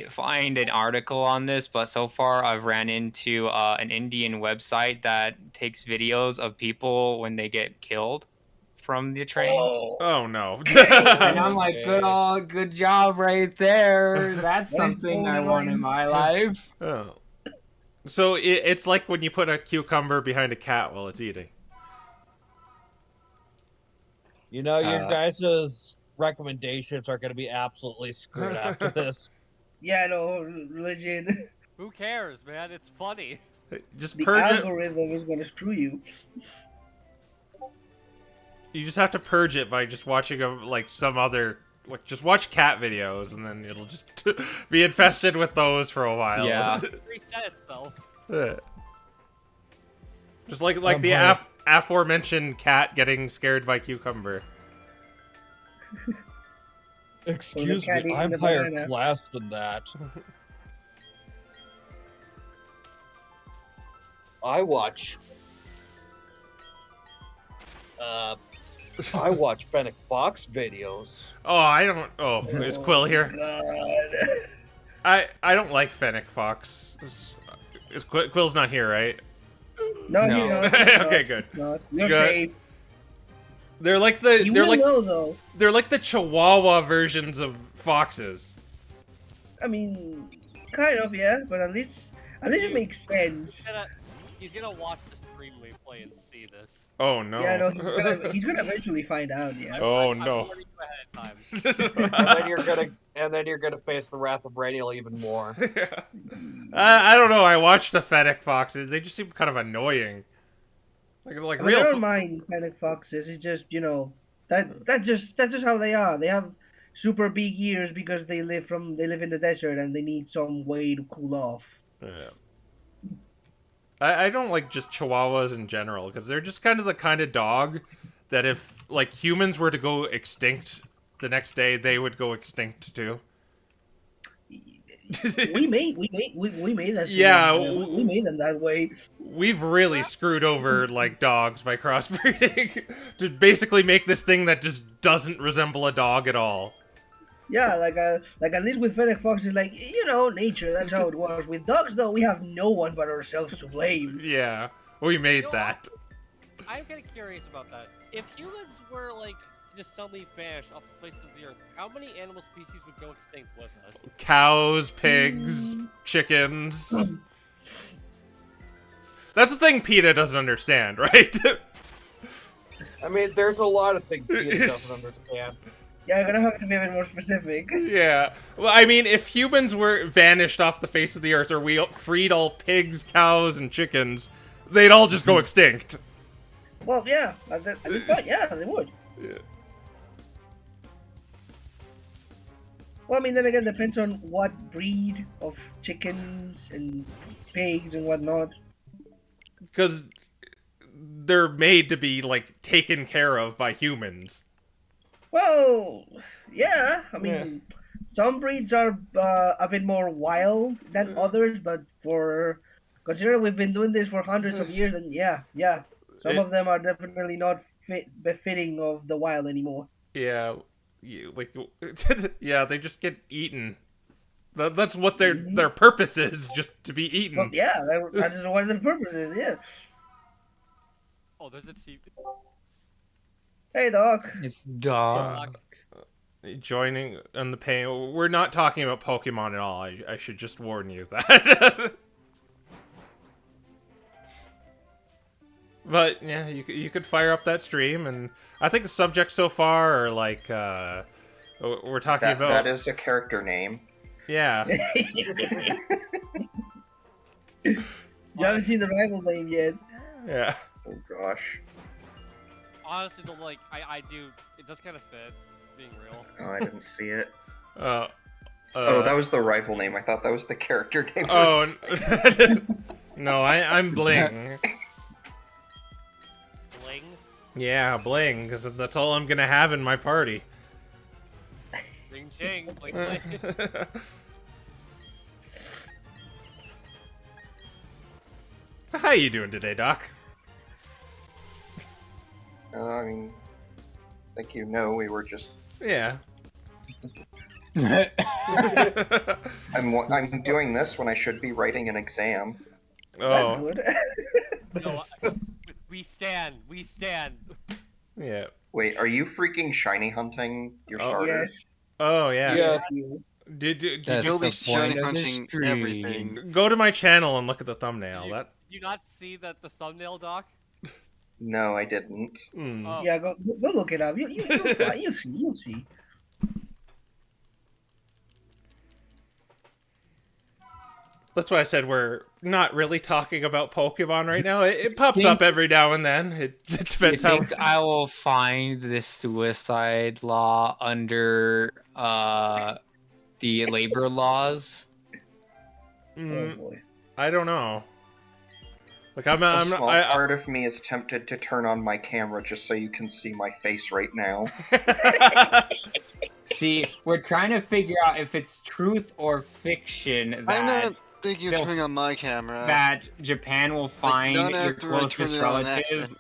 find an article on this, but so far I've ran into an Indian website that takes videos of people when they get killed from the trains. Oh no. And I'm like, good job right there. That's Right, something I totally want in my life. Oh. So it's like when you put a cucumber behind a cat while it's eating. You know, your guys' recommendations are going to be absolutely screwed after this. Yeah, no, legit. Who cares, man? It's funny. Just The purge it. algorithm is gonna screw you. You just have to purge it by just watching like some other like just watch cat videos, and then it'll just be infested with those for a while. Yeah. Reset itself. Yeah. Just like the Hi. aforementioned cat getting scared by cucumber. Excuse cat me, eating I'm the higher banana. class than that. I watch. I watch Fennec Fox videos. Oh, I don't. Oh, is Quill here? God. I don't like Fennec Fox. Quill's not here, right? No, No. you're not. Okay, good. Not. You're Good. safe. They're like the You they're will like know, though. they're like the Chihuahua versions of foxes. I mean, kind of, yeah, but at least it makes sense. He's gonna watch the stream replay and see this. Oh no. Yeah, no, he's gonna eventually find out. Yeah. Oh I'm no. warning you ahead of time. and then you're gonna face the wrath of Radial even more. I don't know. I watched the Fennec Foxes. They just seem kind of annoying. Like I mean, real. I don't mind Fennec Foxes. It's just that's just how they are. They have super big ears because they live in the desert and they need some way to cool off. Yeah. I don't like just Chihuahuas in general because they're just kind of dog that if like humans were to go extinct the next day, they would go extinct too. we made that. Yeah, we made them that way. We've really screwed over like dogs by crossbreeding to basically make this thing that just doesn't resemble a dog at all. Yeah, like at least with Fennec Foxes, like nature. That's how it was. With dogs, though, we have no one but ourselves to blame. Yeah, we made know that. I'm kind of curious about that. If humans were like just suddenly vanished off the face of the earth, how many animal species would go extinct with us? Cows, pigs, chickens. That's the thing PETA doesn't understand, right? I mean, there's a lot of things Peter doesn't understand. Yeah, you're gonna have to be a bit more specific. Yeah. Well, I mean, if humans were vanished off the face of the earth, or we freed all pigs, cows, and chickens, they'd all just go extinct. Well, yeah, at this point, yeah, they would. Yeah. Well, I mean, then again, depends on what breed of chickens and pigs and whatnot. Because they're made to be, like, taken care of by humans. Well, yeah, I mean, some breeds are a bit more wild than others, but considering we've been doing this for hundreds of years, then yeah, some of them are definitely not befitting of the wild anymore. Yeah. Yeah, they just get eaten. That's what their purpose is, just to be eaten. Well, yeah, that is one of the purposes, yeah. Oh, there's a TV. Hey, Doc. It's dog. Joining on the pain. We're not talking about Pokemon at all. I should just warn you that. But yeah, you could fire up that stream, and I think the subjects so far are like we're talking about. That is a character name. Yeah. You haven't seen the rival name yet. Yeah. Oh gosh. Honestly, though, like I do. It does kind of fit. Being real. Oh, I didn't see it. Oh, that was the rival name. I thought that was the character name. Oh. No, I'm Bling. Bling. Yeah, Bling, because that's all I'm gonna have in my party. Bling ching. Bling bling. How you doing today, Doc? I mean, I think you know we were just. Yeah. I'm doing this when I should be writing an exam. Oh. Good. No, we stand. We stand. Yeah. Wait, are you freaking shiny hunting your starters? Yes. Oh yeah. Yes. Did That's you He'll be the point shiny of the hunting stream. everything. go to my channel and look at the thumbnail? You- That. Do you not see that the thumbnail, Doc? No, I didn't. Oh. Yeah, go look it up. You'll see. That's why I said we're not really talking about Pokemon right now. It pops up every now and then. It Do you depends how. think I will find this suicide law under the labor laws? Oh Mm, boy. I don't know. Like I'm A small I, part of me is tempted to turn on my camera just so you can see my face right now. See, we're trying to figure out if it's truth or fiction I'm that not thinking of they'll- turning on my camera. that Japan will find not your after I turn closest it on an relative. accident.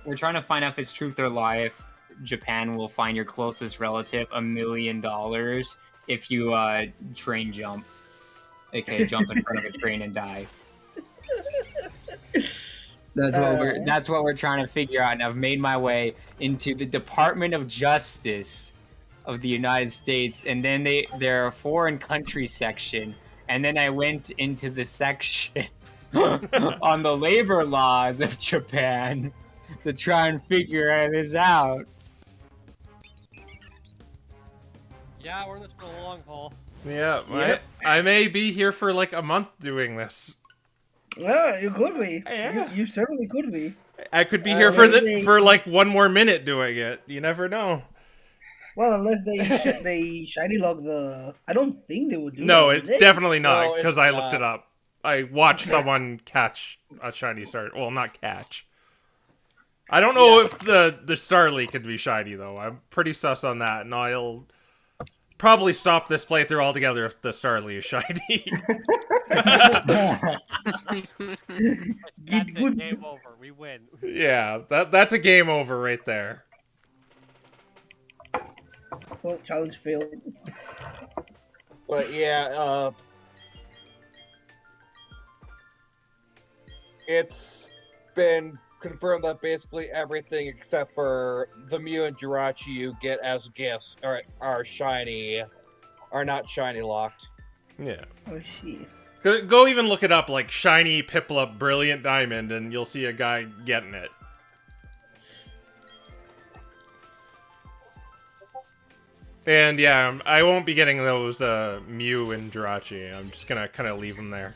We're trying to find out if it's truth or lie. If Japan will find your closest relative $1 million if you train jump, aka jump in front of a train and die. That's what we're trying to figure out, and I've made my way into the Department of Justice of the United States, and then there are foreign country section, and then I went into the section on the labor laws of Japan to try and figure this out. Yeah, we're in this for the long haul. Yeah, Yep. I may be here for like a month doing this. Yeah, you could be. Yeah. You certainly could be. I could be here for maybe- for like 1 more minute doing it. You never know. Well, unless they shiny log the. I don't think they would do. No, that, it's would they? definitely not No, it's because I looked it not. up. I watched someone catch a shiny star. Well, not catch. I don't know if the Starly could be shiny though. I'm pretty sus on that, and I'll probably stop this playthrough altogether if the Starly is shiny. That's it, Good. game over. We win. Yeah, that's a game over right there. Well, challenge failed. But yeah, it's been confirmed that basically everything except for the Mew and Jirachi you get as gifts are shiny, are not shiny locked. Yeah. Oh shit. Go even look it up, like shiny Piplup Brilliant Diamond, and you'll see a guy getting it. And yeah, I won't be getting those Mew and Jirachi. I'm just gonna kind of leave them there.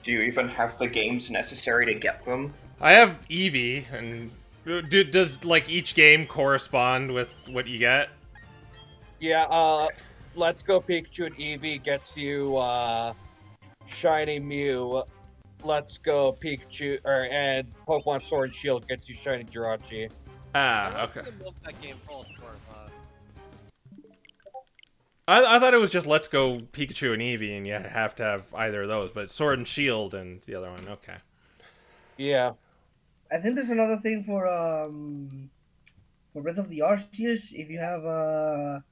Do you even have the games necessary to get them? I have Eevee, and does like each game correspond with what you get? Yeah, Let's Go Pikachu and Eevee gets you shiny Mew. Let's Go Pikachu and Pokemon Sword and Shield gets you shiny Jirachi. Ah, okay. I'm gonna milk that game full of scores, I thought it was just Let's Go Pikachu and Eevee, and you have to have either of those, but Sword and Shield and the other one, okay. Yeah. I think there's another thing for Breath of the Arceus. If you have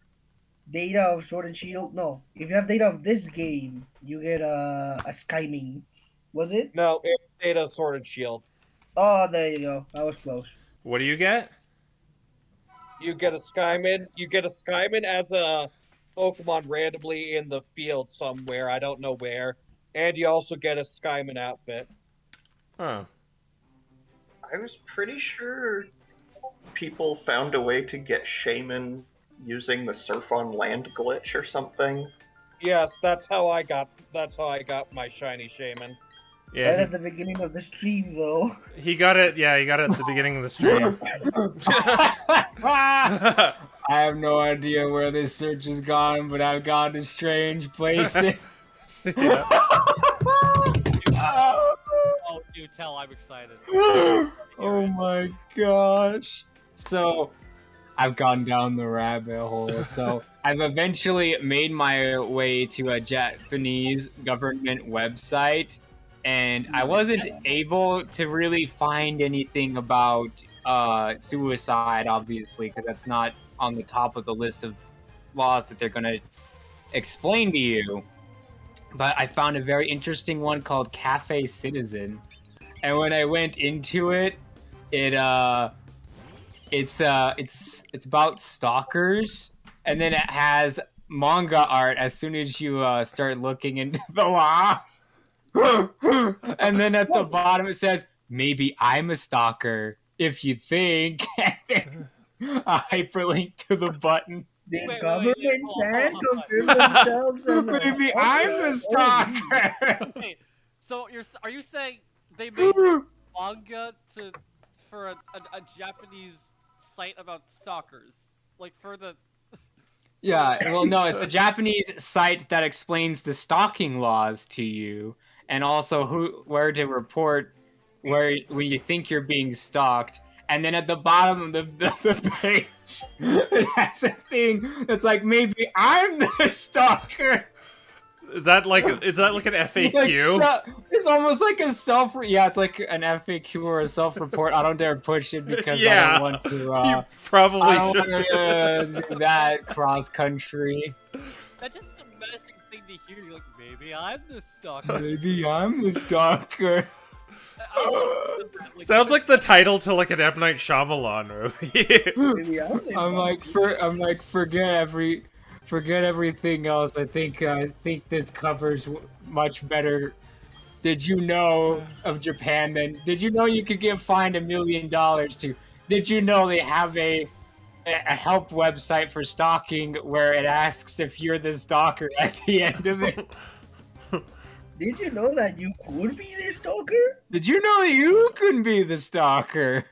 data of Sword and Shield, no. If you have data of this game, you get a Skyming. Was it? No, it's Data Sword and Shield. Oh, there you go. I was close. What do you get? You get a Skyman. You get a Skyman as a Pokemon randomly in the field somewhere. I don't know where. And you also get a Skyman outfit. Oh. I was pretty sure people found a way to get Shaman using the Surf on Land glitch or something. Yes, that's how I got my shiny Shaman. Right Yeah, at the beginning of the stream, though. he got it. Yeah, he got it at the beginning of the stream. I have no idea where this search has gone, but I've gone to strange places. Yeah. Oh, do tell, I'm excited. Oh my gosh. So, I've gone down the rabbit hole. So, I've eventually made my way to a Japanese government website, and I wasn't able to really find anything about suicide, obviously, because that's not on the top of the list of laws that they're going to explain to you. But I found a very interesting one called Cafe Citizen. And when I went into it, it's about stalkers, and then it has manga art as soon as you start looking into the laws. And then at the bottom it says, "Maybe I'm a stalker if you think." And then a hyperlink to the button. The wait, government hold on, chan hold on. confirmed themselves as a Maybe stalker? I'm the Oh, stalker. Wait, so are you saying they made manga for a Japanese site about stalkers? Like for the Yeah, well, no, it's a Japanese site that explains the stalking laws to you, and also where to report when you think you're being stalked. And then at the bottom of the page, it has a thing that's like, maybe I'm the stalker. Is that like an FAQ? It's almost like a it's like an FAQ or a self-report. I don't dare push it because I Yeah. don't want to. You probably I don't should. want to do that cross country. that's just a menacing thing to hear. You're like, maybe I'm the stalker. Maybe I'm the stalker. Sounds like the title to like an M. Night Shyamalan movie. Maybe I'm the I'm like, forget everything else. I think this covers much better. Did you know of Japan? Then did you know you could get fined $1 million to? Did you know they have a help website for stalking where it asks if you're the stalker at the end of it? Did you know that you could be the stalker? Did you know that you can be the stalker?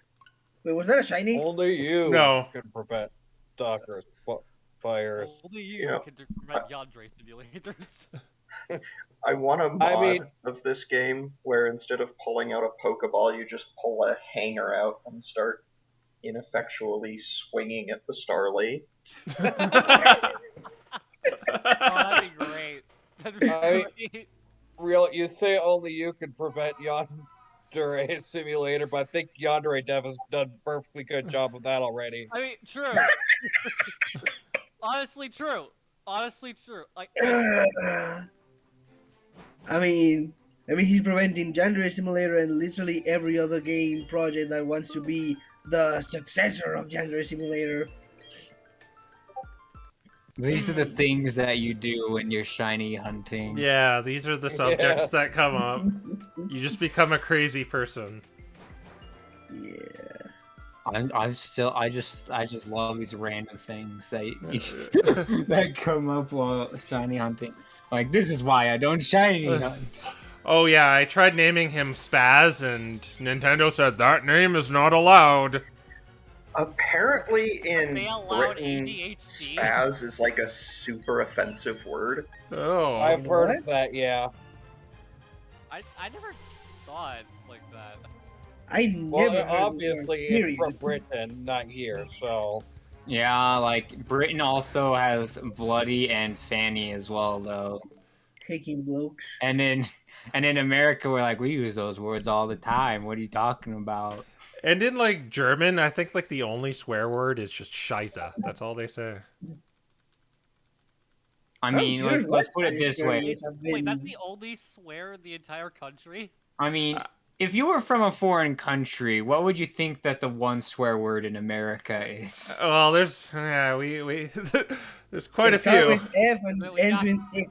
Wait, was that a shiny? Only you No. can prevent stalkers, fires. Only you Yeah. can prevent Yandere simulators. I want a mod I mean- of this game where instead of pulling out a Pokeball, you just pull a hanger out and start ineffectually swinging at the Starly. Oh, that'd be great. That'd be I- great. You say only you can prevent Yandere Simulator, but I think Yandere Dev has done a perfectly good job of that already. I mean, true. Honestly, true. Honestly, true. Like, I mean, he's preventing Yandere Simulator and literally every other game project that wants to be the successor of Yandere Simulator. These are the things that you do when you're shiny hunting. Yeah, these are the subjects that come up. You just become a crazy person. Yeah. I just love these random things that that come up while shiny hunting. Like, this is why I don't shiny hunt. Oh yeah, I tried naming him Spaz, and Nintendo said that name is not allowed. Apparently in they allowed Britain, ADHD. spaz is like a super offensive word. Oh. I've heard What? of that, yeah. I never saw it like that. I never Well, heard of obviously the word, it's from Britain, not here, so. Yeah, like Britain also has Bloody and Fanny as well, though. Taking blokes. And in America, we're like, we use those words all the time. What are you talking about? And in like German, I think like the only swear word is just Scheiße. That's all they say. I mean, let's put it this way. Wait, that's the only swear in the entire country? I mean, if you were from a foreign country, what would you think that the one swear word in America is? Well, there's we there's quite a It starts few. with F and But we ends got- with ick.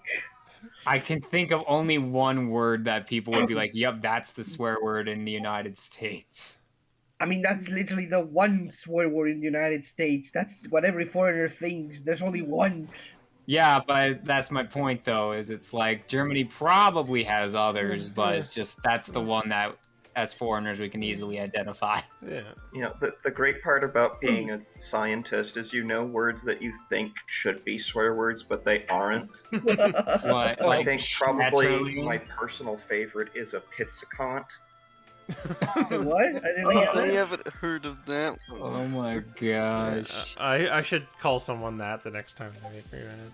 I can think of only one word that people would be like, yep, that's the swear word in the United States. I mean, that's literally the one swear word in the United States. That's what every foreigner thinks. There's only one. Yeah, but that's my point, though, is it's like Germany probably has others, but it's just that's the one that, as foreigners, we can easily identify. Yeah. You know, the great part about being a scientist is you know words that you think should be swear words, but they aren't. What, I like think probably Schmetterling? my personal favorite is a pizzicant. What? I didn't hear I that. haven't heard of that one. Oh my gosh. I should call someone that the next time they make me run it.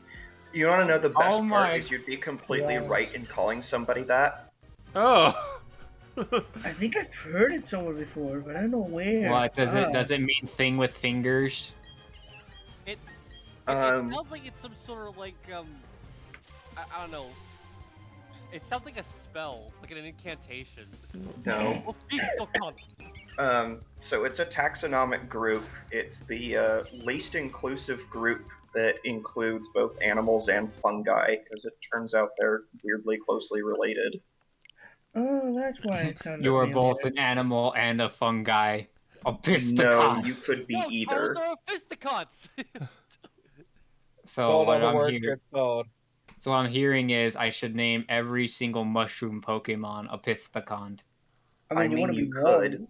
You want to know the best Oh my part is you'd be completely God. right in calling somebody that. Oh. I think I've heard it somewhere before, but I don't know where. What does Ah. it? Does it mean thing with fingers? It Um, sounds like it's some sort of like, I don't know. It sounds like a spell, like an incantation. No. So it's a taxonomic group. It's the least inclusive group that includes both animals and fungi, because it turns out they're weirdly closely related. Oh, that's why it sounded. You are familiar. both an animal and a fungi. A No, pisticon. you could be No, either. toads are fisticuts! So in what other I'm words, hearing, you're toad. so what I'm hearing is I should name every single mushroom Pokemon a Pisthacont I mean, you want to be wrong.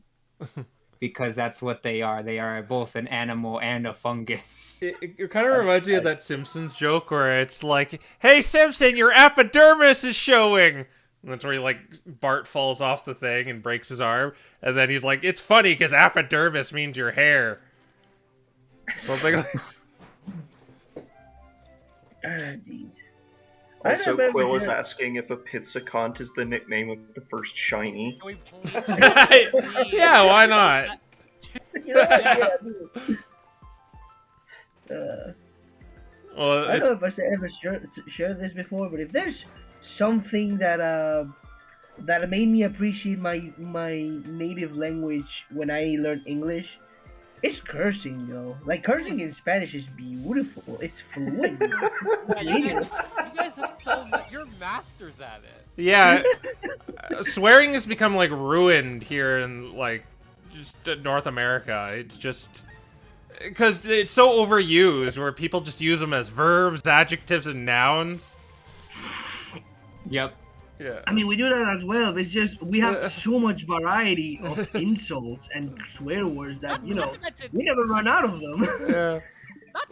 because that's what they are. They are both an animal and a fungus. It kind of reminds me of that Simpsons joke where it's like, "Hey Simpson, your epidermis is showing." And that's where he, like, Bart falls off the thing and breaks his arm, and then he's like, "It's funny because epidermis means your hair." Something like. Jeez. Also, remember Quill is that- asking if a Pizzicont is the nickname of the first shiny. Can we please? Yeah, why not? You know what? Yeah, dude. Well, I it's, don't know if I ever shared this before, but if there's something that made me appreciate my native language when I learned English, it's cursing, though. Like, cursing in Spanish is beautiful. It's fluent. Yeah, you guys have told that you're masters at it. yeah, swearing has become, like, ruined here in, like, just North America. It's just because it's so overused, where people just use them as verbs, adjectives, and nouns. Yep. Yeah. I mean, we do that as well, but it's just we have so much variety of insults and swear words that, you know, Not to mention, we never run out of them. Yeah.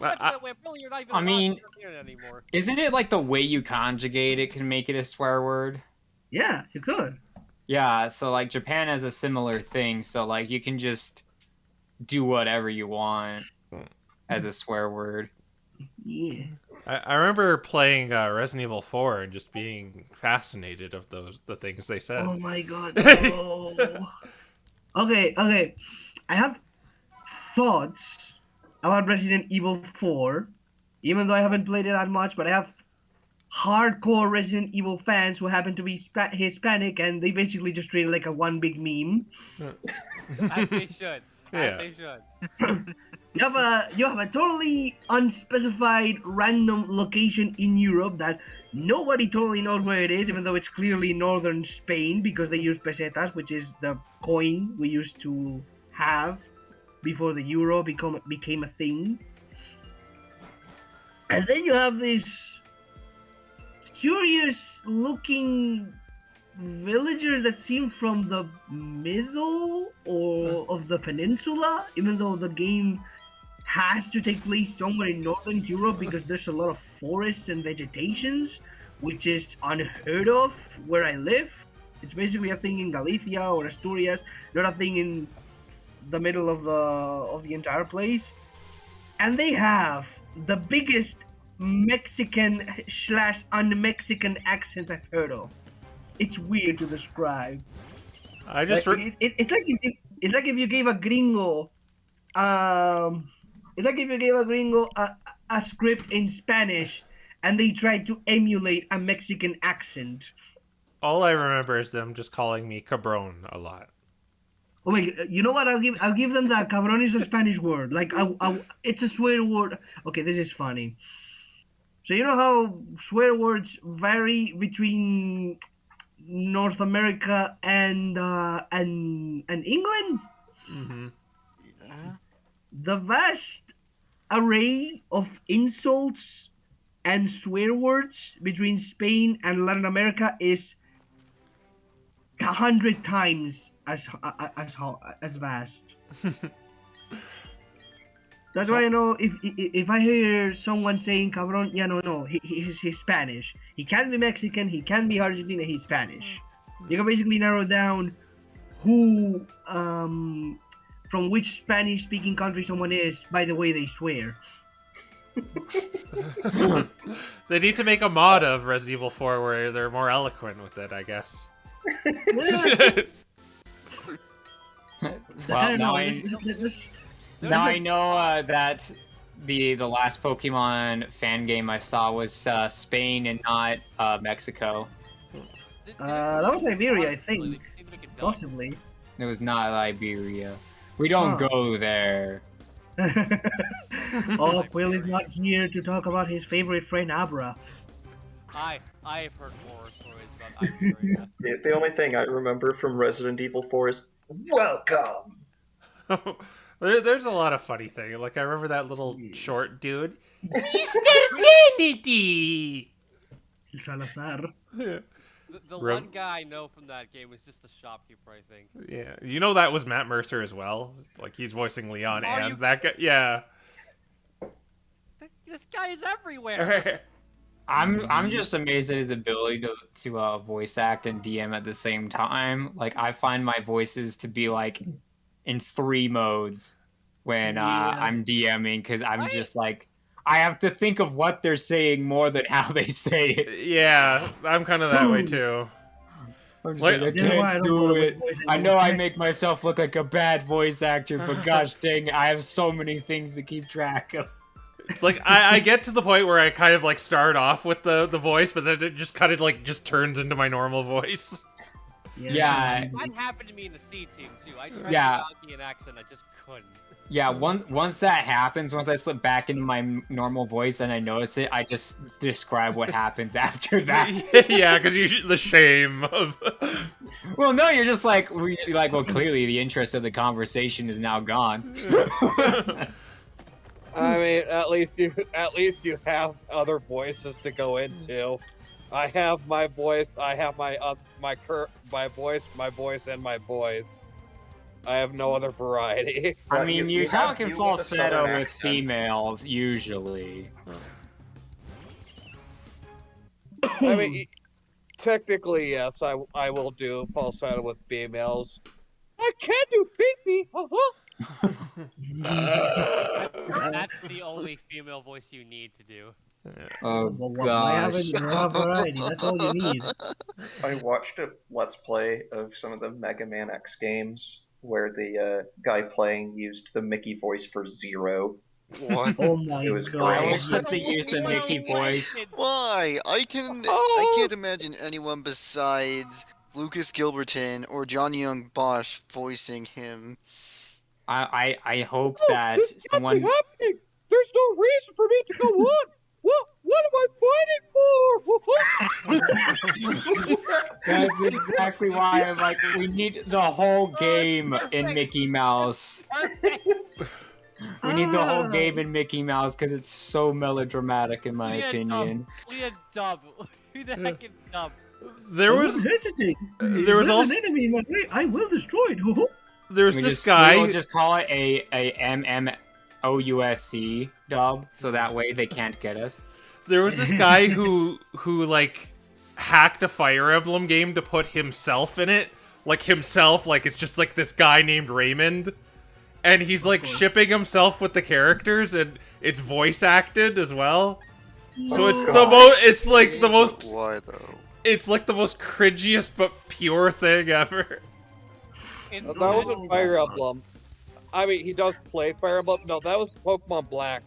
not to mention that really you're not even I allowed mean- to hear it anymore. Isn't it like the way you conjugate it can make it a swear word? Yeah, you could. Yeah, so like Japan has a similar thing, so like you can just do whatever you want as a swear word. Yeah. I remember playing Resident Evil 4 and just being fascinated of the things they said. Oh my god. No. Okay. I have thoughts about Resident Evil 4, even though I haven't played it that much, but I have hardcore Resident Evil fans who happen to be Hispanic, and they basically just treat it like a one big meme. As they should. Yeah. As they should. You have a totally unspecified random location in Europe that nobody totally knows where it is, even though it's clearly northern Spain because they use pesetas, which is the coin we used to have before the euro became a thing. And then you have this curious looking villagers that seem from the middle of the peninsula, even though the game has to take place somewhere in northern Europe because there's a lot of forests and vegetations, which is unheard of where I live. It's basically a thing in Galicia or Asturias, not a thing in the middle of the entire place. And they have the biggest Mexican/un-Mexican accents I've heard of. It's weird to describe. I just Like, it's like if you gave a gringo, it's like if you gave a gringo a script in Spanish, and they tried to emulate a Mexican accent. all I remember is them just calling me cabron a lot. Oh wait, you know what? I'll give them that. Cabrón is a Spanish word. Like it's a swear word. Okay, this is funny. So you know how swear words vary between North America and England? Mm-hmm. The vast array of insults and swear words between Spain and Latin America is 100 times as vast. That's why I know if I hear someone saying "cabrón," yeah, no, he's Spanish. He can be Mexican, he can be Argentine, he's Spanish. You can basically narrow down who, from which Spanish-speaking country someone is by the way they swear. They need to make a mod of Resident Evil 4 where they're more eloquent with it, I guess. Well, now I know that the last Pokemon fan game I saw was Spain and not Mexico. That was Iberia, I think. They need to make it done. Possibly. It was not Iberia. We don't Huh. go there. Oh, Quill is not here to talk about his favorite friend Abra. I've heard horror stories about Iberia. The only thing I remember from Resident Evil 4 is welcome. There's a lot of funny things. Like, I remember that little short dude. Mr. Kennedy! Salazar. Yeah. The one guy I know from that game was just the shopkeeper, I think. Yeah. You know that was Matt Mercer as well? Like, he's voicing Leon Are you- that guy. Yeah. This guy is everywhere. I'm just amazed at his ability to voice act and DM at the same time. Like, I find my voices to be like in 3 modes when I'm DMing, because I'm just like, I have to think of what they're saying more than how they say it. Yeah, I'm kind of that way too. I'm just Like- like, I That's why I can't don't do bother it. with voice I know I acting. make myself look like a bad voice actor, but gosh dang it, I have so many things to keep track of. It's like, I get to the point where I kind of like start off with the voice, but then it just kind of like just turns into my normal voice. Yeah. That happened to me in the C team too. I tried Yeah. to be an accent, I just couldn't. Yeah, once that happens, once I slip back into my normal voice and I notice it, I just describe what happens after that. Yeah, because the shame of. Well, no, you're just like, well, clearly the interest of the conversation is now gone. I mean, at least you have other voices to go into. I have my voice. I have my voice, and my voice. I have no other variety. I Well, mean, you you're have talking you with a falsetto southern with accent. females, usually. I mean, technically, yes, I will do falsetto with females. I can do Fifi. That's the only female voice you need to do. Oh, Well, why haven't you have variety? That's all you need. I watched a Let's Play of some of the Mega Man X games where the guy playing used the Mickey voice for Zero. What? Oh my It was I god. great. wish that they used the Mickey voice. Why? I can't imagine anyone besides Lucas Gilberton or John Young Bosch voicing him. I hope that This can't someone. be happening. There's no reason for me to go on. What am I fighting for? That's exactly why I'm like, we need the whole game in Mickey Mouse. We need the whole game in Mickey Mouse because it's so melodramatic, in my opinion. We had Dub. Who the heck is Dub? There was Don't hesitate. there was There's also- an enemy in my way. I will destroy it. there's We this just, guy. We'll just call it a MMOUSC dub, so that way they can't get us. There was this guy who like hacked a Fire Emblem game to put himself in it. Like himself, like it's just like this guy named Raymond. And he's like shipping himself with the characters, and it's voice acted as well. So it's the most it's like the most Why though? it's like the most cringiest but pure thing ever. That wasn't Fire Emblem. I mean, he does play Fire Emblem. No, that was Pokemon Black.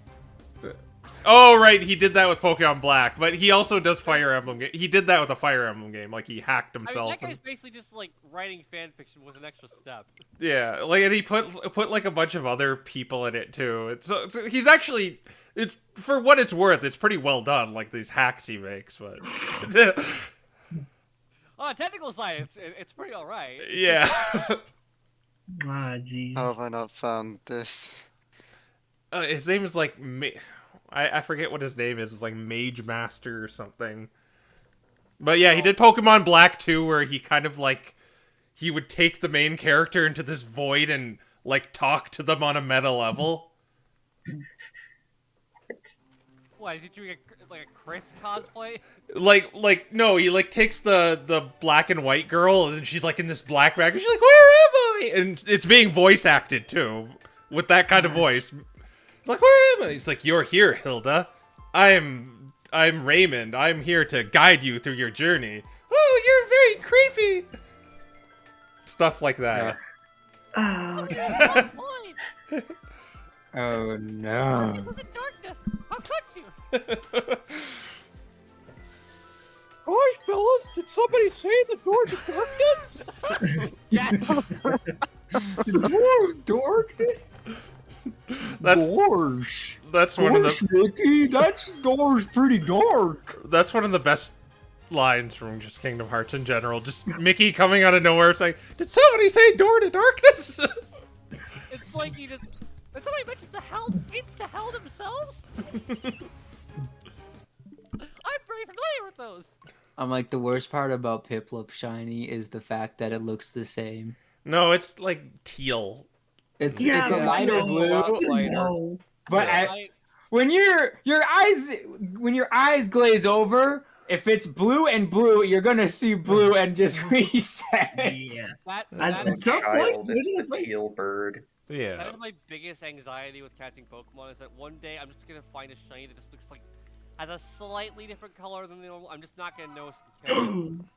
Oh right, he did that with Pokemon Black, but he also does Fire Emblem. He did that with a Fire Emblem game, like he hacked I mean, himself. that guy's and- basically just like writing fan fiction with an extra step. Yeah, like, and he put like a bunch of other people in it too. So he's actually, it's for what it's worth, it's pretty well done. Like these hacks he makes, but On technical side, it's pretty alright. yeah. Ah, jeez. How have I not found this? His name is like I forget what his name is. It's like Mage Master or something. But yeah, he did Pokemon Black too, where he kind of like he would take the main character into this void and like talk to them on a meta level. What, is he doing like a Chris cosplay? Like no, he like takes the black and white girl and she's like in this black bag and she's like, "Where am I?" And it's being voice acted too with that kind of voice. Like, "Where am I?" He's like, "You're here, Hilda. I'm Raymond. I'm here to guide you through your journey." "Oh, you're very creepy." Stuff like that. Ah, Fine. Oh no. It was in darkness. How could you? Gosh, fellas, did somebody say the door to darkness? Yeah. Darkness? That's Doors. that's one of the Mickey, that door's pretty dark. that's one of the best lines from just Kingdom Hearts in general. Just Mickey coming out of nowhere saying, "Did somebody say door to darkness?" It's blanking. Did somebody mention the hell? It's the hell themselves. I'm very familiar with those. I'm like, the worst part about Piplup Shiny is the fact that it looks the same. No, it's like teal. It's Yeah, a but lighter no, blue. No. But when your eyes glaze over, if it's blue and blue, you're gonna see blue and just reset. Yeah. That At is some point, Child, really, it's it's the like- teal bird. That Yeah. is my biggest anxiety with catching Pokemon, is that one day I'm just gonna find a shiny that just looks like has a slightly different color than the normal. I'm just not gonna notice the difference.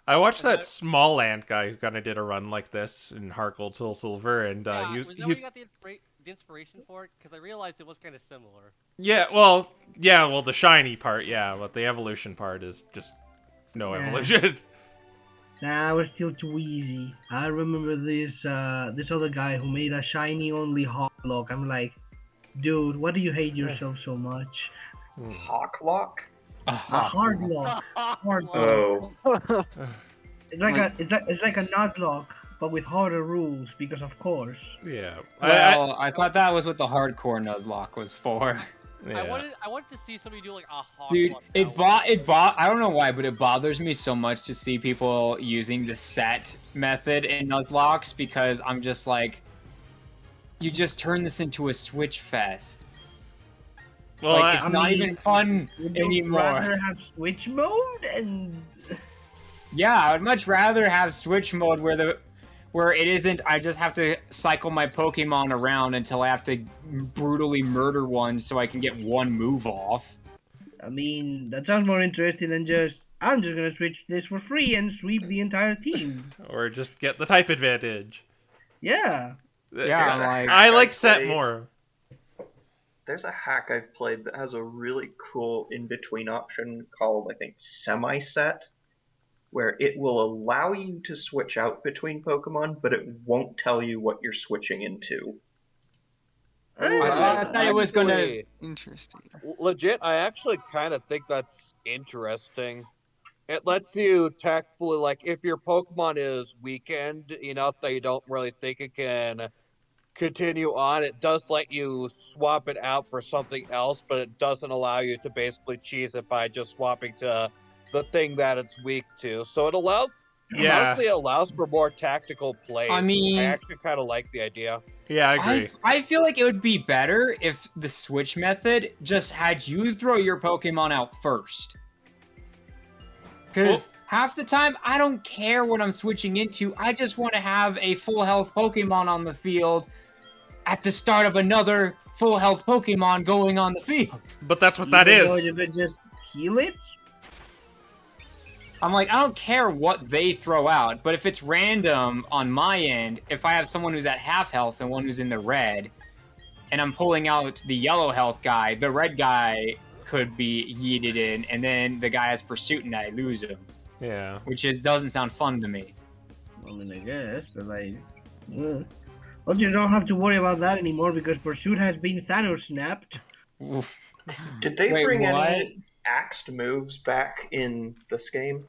I watched that Small Ant guy who kind of did a run like this in Heart Gold Soul Silver, and Yeah, he was that where you got the inspiration for it? Because I realized it was kind of similar. well, the shiny part, yeah, but the evolution part is just no Yeah. evolution. That was still too easy. I remember this this other guy who made a shiny only Hawklock. I'm like, dude, why do you hate yourself so much? Hawklock? A hard lock. Hard lock. Oh. It's like a Nuzlocke, but with harder rules because of course. Yeah. Well, I thought that was what the hardcore Nuzlocke was for. Yeah. I wanted to see somebody do like a hawk. Dude, lock it I don't know why, but it bothers me so much to see people using the set method in Nuzlocks, because I'm just like, you just turn this into a Switch fest. Well, Like, it's not even fun Would you anymore. rather have Switch mode and Yeah, I would much rather have Switch mode where it isn't, I just have to cycle my Pokemon around until I have to brutally murder one so I can get one move off. I mean, that sounds more interesting than I'm just gonna switch this for free and sweep the entire team. or just get the type advantage. Yeah. Yeah, I'm like, I like I've set played- more. There's a hack I've played that has a really cool in-between option called, I think, semi-set, where it will allow you to switch out between Pokemon, but it won't tell you what you're switching into. I thought it was gonna. Actually, Interesting. legit, I actually kind of think that's interesting. It lets you tactfully, like, if your Pokemon is weakened enough that you don't really think it can continue on, it does let you swap it out for something else, but it doesn't allow you to basically cheese it by just swapping to the thing that it's weak to. So it allows, Yeah. honestly, it allows for more tactical plays. I mean- I actually kind of like the idea. Yeah, I agree. I feel like it would be better if the Switch method just had you throw your Pokemon out first. Because half the time, I don't care what I'm switching into. I just want to have a full health Pokemon on the field at the start of another full health Pokemon going on the field. But that's what that Even though is. If it just heal it. I'm like, I don't care what they throw out, but if it's random on my end, if I have someone who's at half health and one who's in the red, and I'm pulling out the yellow health guy, the red guy could be yeeted in, and then the guy has pursuit and I lose him, Yeah. which just doesn't sound fun to me. I mean, I guess, but like, well, you don't have to worry about that anymore because Pursuit has been Thanos snapped. Oof. Did they Wait, bring what? any axed moves back in this game?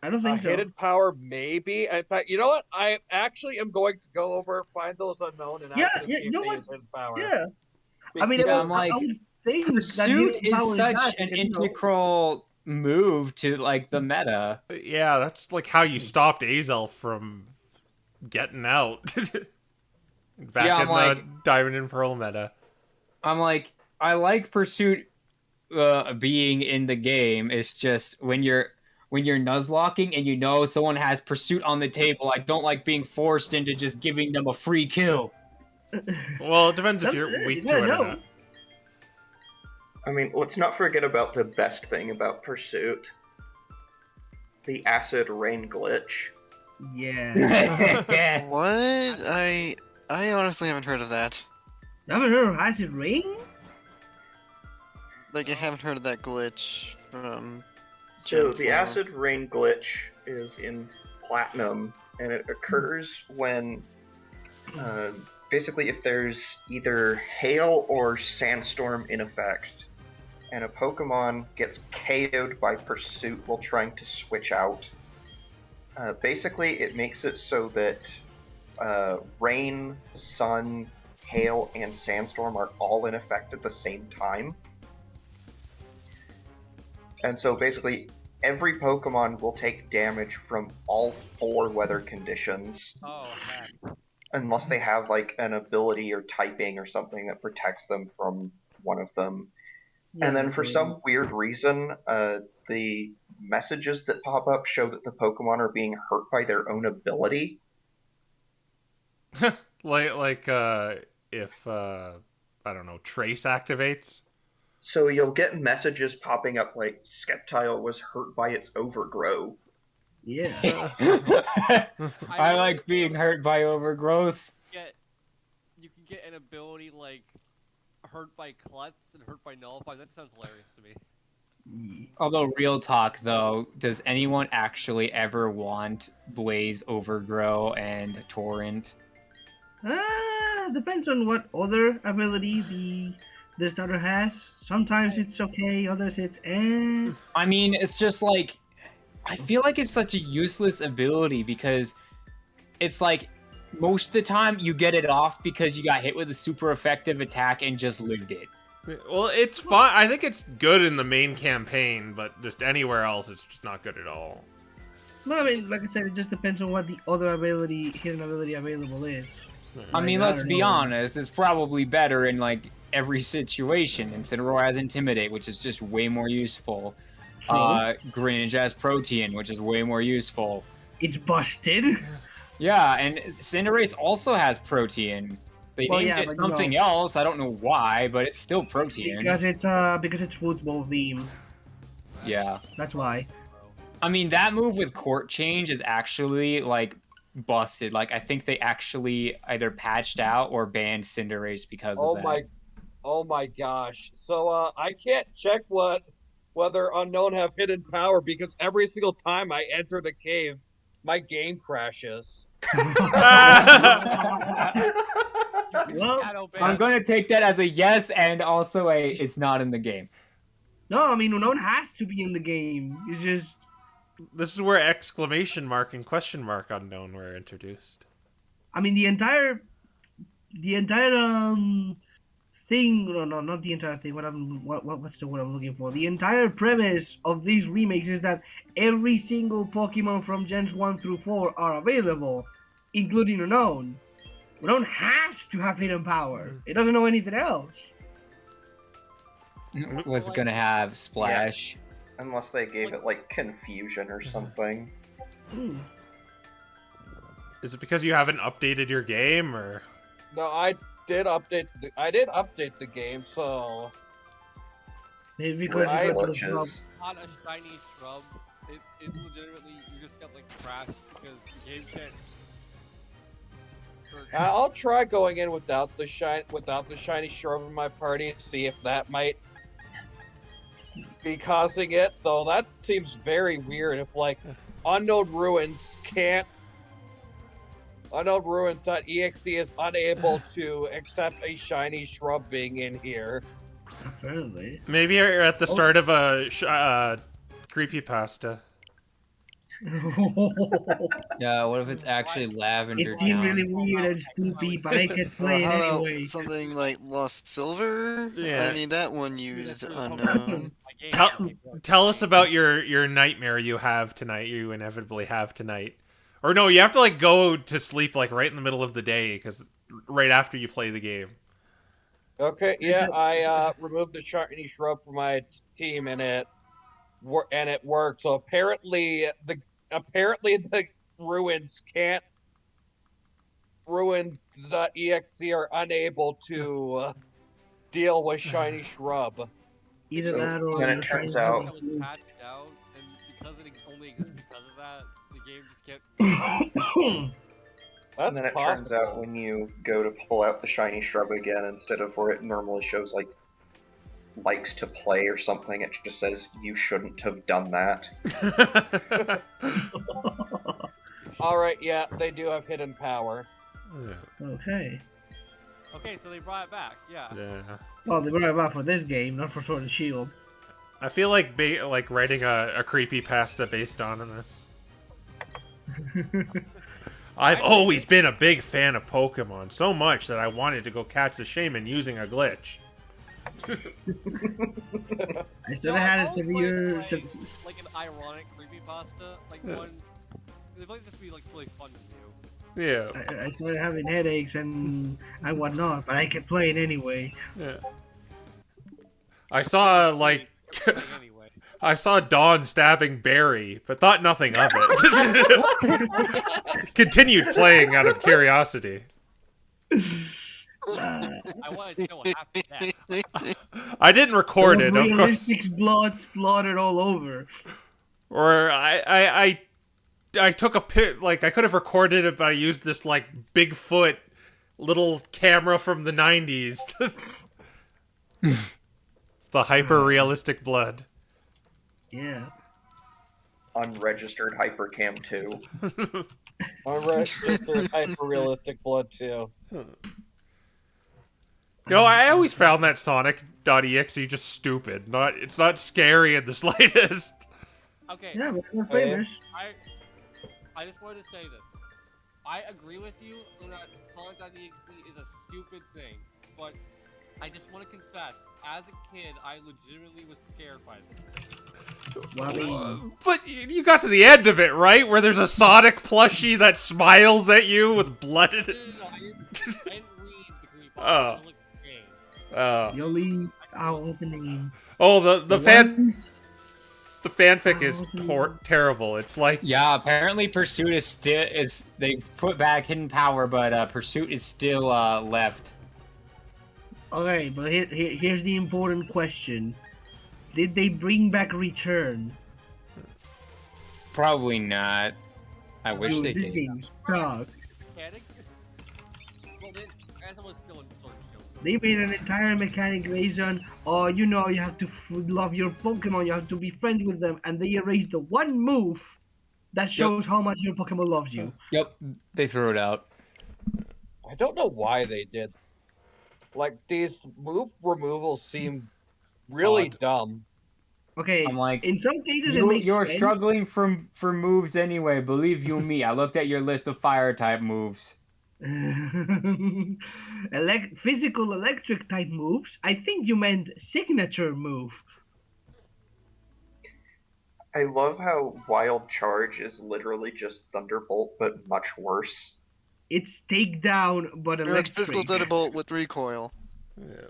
I don't A think so. hidden power, maybe. In fact, you know what? I actually am going to go over, find those unknown, and Yeah, actually yeah, see you if know they what? use hidden power. Yeah. I mean, Yeah, I I'm like, would think that Pursuit hidden is power such back an because, you know, integral move to like the meta. Yeah, that's like how you stopped Azelf from getting out. Back Yeah, in I'm the Diamond and Pearl meta. I'm like, I like Pursuit being in the game. It's just when you're nuzlocking and you know someone has Pursuit on the table, I don't like being forced into just giving them a free kill. Well, it depends if you're Something- weak yeah, to it no. or not. I mean, let's not forget about the best thing about Pursuit. The acid rain glitch. Yeah. What? I honestly haven't heard of that. Haven't heard of Acid Rain? Like, I haven't heard of that glitch from. So Gen the 4. acid rain glitch is in Platinum, and it occurs when, basically, if there's either hail or sandstorm in effect, and a Pokemon gets KO'd by Pursuit while trying to switch out. Basically, it makes it so that rain, sun, Hail, and Sandstorm are all in effect at the same time. And so basically, every Pokemon will take damage from all 4 weather conditions, Oh, heck. unless they have like an ability or typing or something that protects them from one of them. Yeah, And then for so- some weird reason, the messages that pop up show that the Pokemon are being hurt by their own ability. like if I don't know, Trace activates. So you'll get messages popping up like Sceptile was hurt by its overgrow. Yeah. I like being hurt by overgrowth. You can get an ability like hurt by Klutz and hurt by Nullify. That sounds hilarious to me. Although, real talk though, does anyone actually ever want Blaze Overgrow and Torrent? Depends on what other ability the starter has. Sometimes it's okay, others it's eh. I mean, it's just like, I feel like it's such a useless ability because it's like most of the time you get it off because you got hit with a super effective attack and just lived it. Well, it's fine. I think it's good in the main campaign, but just anywhere else, it's just not good at all. No, I mean, like I said, it just depends on what the other hidden ability available is. I mean, Like, let's don't be know. honest, it's probably better in like every situation. Incineroar has Intimidate, which is just way more useful. True. Greninja has Protean, which is way more useful. It's busted. Yeah, and Cinderace also has Protean. They Well, named yeah, it but, you something know- else. I don't know why, but it's still Protean. Because it's football theme. Yeah. That's why. I mean, that move with Court Change is actually, like, busted. Like, I think they actually either patched out or banned Cinderace because of that. Oh my gosh. So I can't check whether Unknown have hidden power because every single time I enter the cave, my game crashes. Well, Shadow ban. I'm going to take that as a yes and also a it's not in the game. no, I mean, Unknown has to be in the game. It's just, This is where exclamation mark and question mark unknown were introduced. I mean, the entire thing. No, not the entire thing. What's the word I'm looking for? The entire premise of these remakes is that every single Pokemon from Gens 1 through 4 are available, including Unknown. Unknown has to have hidden power. It doesn't know anything else. Was going to have Splash. Unless they gave it like confusion or something. Hmm. Is it because you haven't updated your game, or? No, I did update the game, so Maybe because Right. you got Glitches. the drop. On a shiny shrub, it legitimately you just got like crashed because the game can't. I'll try going in without the shiny shrub in my party and see if that might be causing it. Though that seems very weird if like Unknown Ruins.exe is unable to accept a shiny shrub being in here. Apparently. Maybe you're at the start of a creepypasta. Yeah, what if it's actually Lavender It seemed Town? really weird and spooky, but I could play it How about anyway. something like Lost Silver? Yeah. I mean, that one used Unknown. My game Tell, can't work. tell us about your nightmare you have tonight. You inevitably have tonight, or no? You have to like go to sleep like right in the middle of the day because right after you play the game. Okay, yeah, I removed the shiny shrub from my team and it worked. So apparently the ruins.exe are unable to deal with shiny shrub. Either So, that or then it you're turns trying out- It was patched out, and because it only exists because of that, the game just kept. That's And then it possible. turns out when you go to pull out the shiny shrub again, instead of where it normally shows like likes to play or something, it just says you shouldn't have done that. All right, yeah, they do have hidden power. Okay. Okay, so they brought it back. Yeah. Yeah. Well, they brought it back for this game, not for Sword and Shield. I feel like like writing a creepypasta based on this. I've always been a big fan of Pokemon, so much that I wanted to go catch the Shaman using a glitch. I still had a severe. Like an ironic creepypasta, like one. It might just be like really fun to do. Yeah. I started having headaches and whatnot, but I kept playing anyway. Yeah. I saw like. Anyway. I saw Dawn stabbing Barry, but thought nothing of it. Continued playing out of curiosity. I wanted to know what happened next. I didn't record it, of course. Realistic blood splattered all over. Or I took a pit, like I could have recorded it, but I used this like Bigfoot little camera from the 90s. The hyper realistic blood. Yeah. Unregistered Hypercam 2. Unregistered hyper-realistic blood too. You know, I always found that Sonic.exe just stupid. It's not scary in the slightest. Okay. Yeah, but it's famous. I just wanted to say this. I agree with you that Sonic.exe is a stupid thing, but I just want to confess, as a kid, I legitimately was scared by this. Well, I mean, But you got to the end of it, right? Where there's a Sonic plushie that smiles at you with blood in it. No, I didn't read the creepypasta. Oh. I looked at the game. Yoli, what was the name? Oh, the fanfic is Oh. terrible. It's like Yeah, apparently Pursuit is they put back Hidden Power, but Pursuit is still left. Okay, but here's the important question. Did they bring back Return? Probably not. I wish Dude, they this did. game sucks. Mechanic? Well, then, as I was still in sort of show. They made an entire mechanic based on, oh, you know, you have to love your Pokemon, you have to be friends with them, and they erased the one move that shows how much your Pokemon loves you. Yep, they threw it out. I don't know why they did. Like, these move removals seem really Odd. dumb. Okay, I'm like, in some cases it makes you're sense. struggling for moves anyway. Believe you me, I looked at your list of fire type moves. Physical electric type moves. I think you meant signature move. I love how Wild Charge is literally just Thunderbolt, but much worse. It's takedown but It's physical electric. Thunderbolt with recoil. yeah.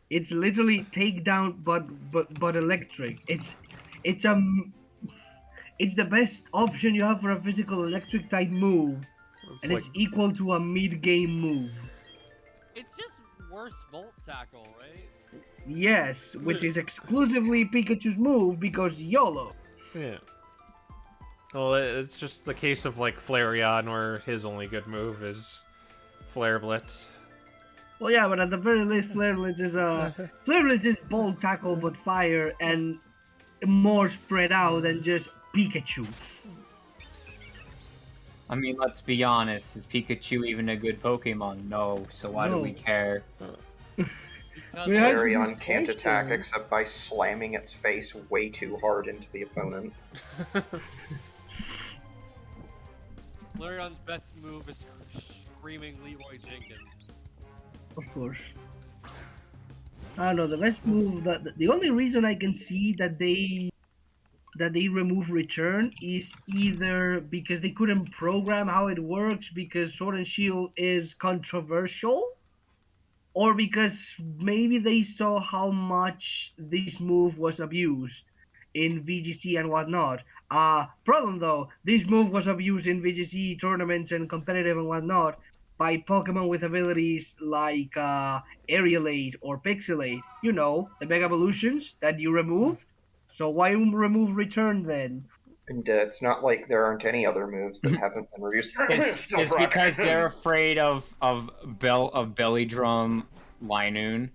It's literally takedown but electric. It's the best option you have for a physical electric type move, and it's equal to a mid-game move. It's just worse Volt Tackle, right? Yes, which is exclusively Pikachu's move because YOLO. Yeah. Well, it's just the case of like Flareon, where his only good move is Flare Blitz. Well, yeah, but at the very least, Flare Blitz is Bolt Tackle but fire and more spread out than just Pikachu. I mean, let's be honest. Is Pikachu even a good Pokemon? No. So why do we care? Because We had- Flareon can't attack except by slamming its face way too hard into the opponent. Flareon's best move is screaming Leroy Jenkins. Of course. I don't know, the best move, the only reason I can see that they remove return is either because they couldn't program how it works because Sword and Shield is controversial, or because maybe they saw how much this move was abused in VGC and whatnot. Problem though, this move was abused in VGC tournaments and competitive and whatnot by Pokemon with abilities like Aerialate or Pixelate. You know, the Mega Evolutions that you removed. So why remove Return then? And it's not like there aren't any other moves that haven't been reused. It's because they're afraid of Belly Drum Linoon.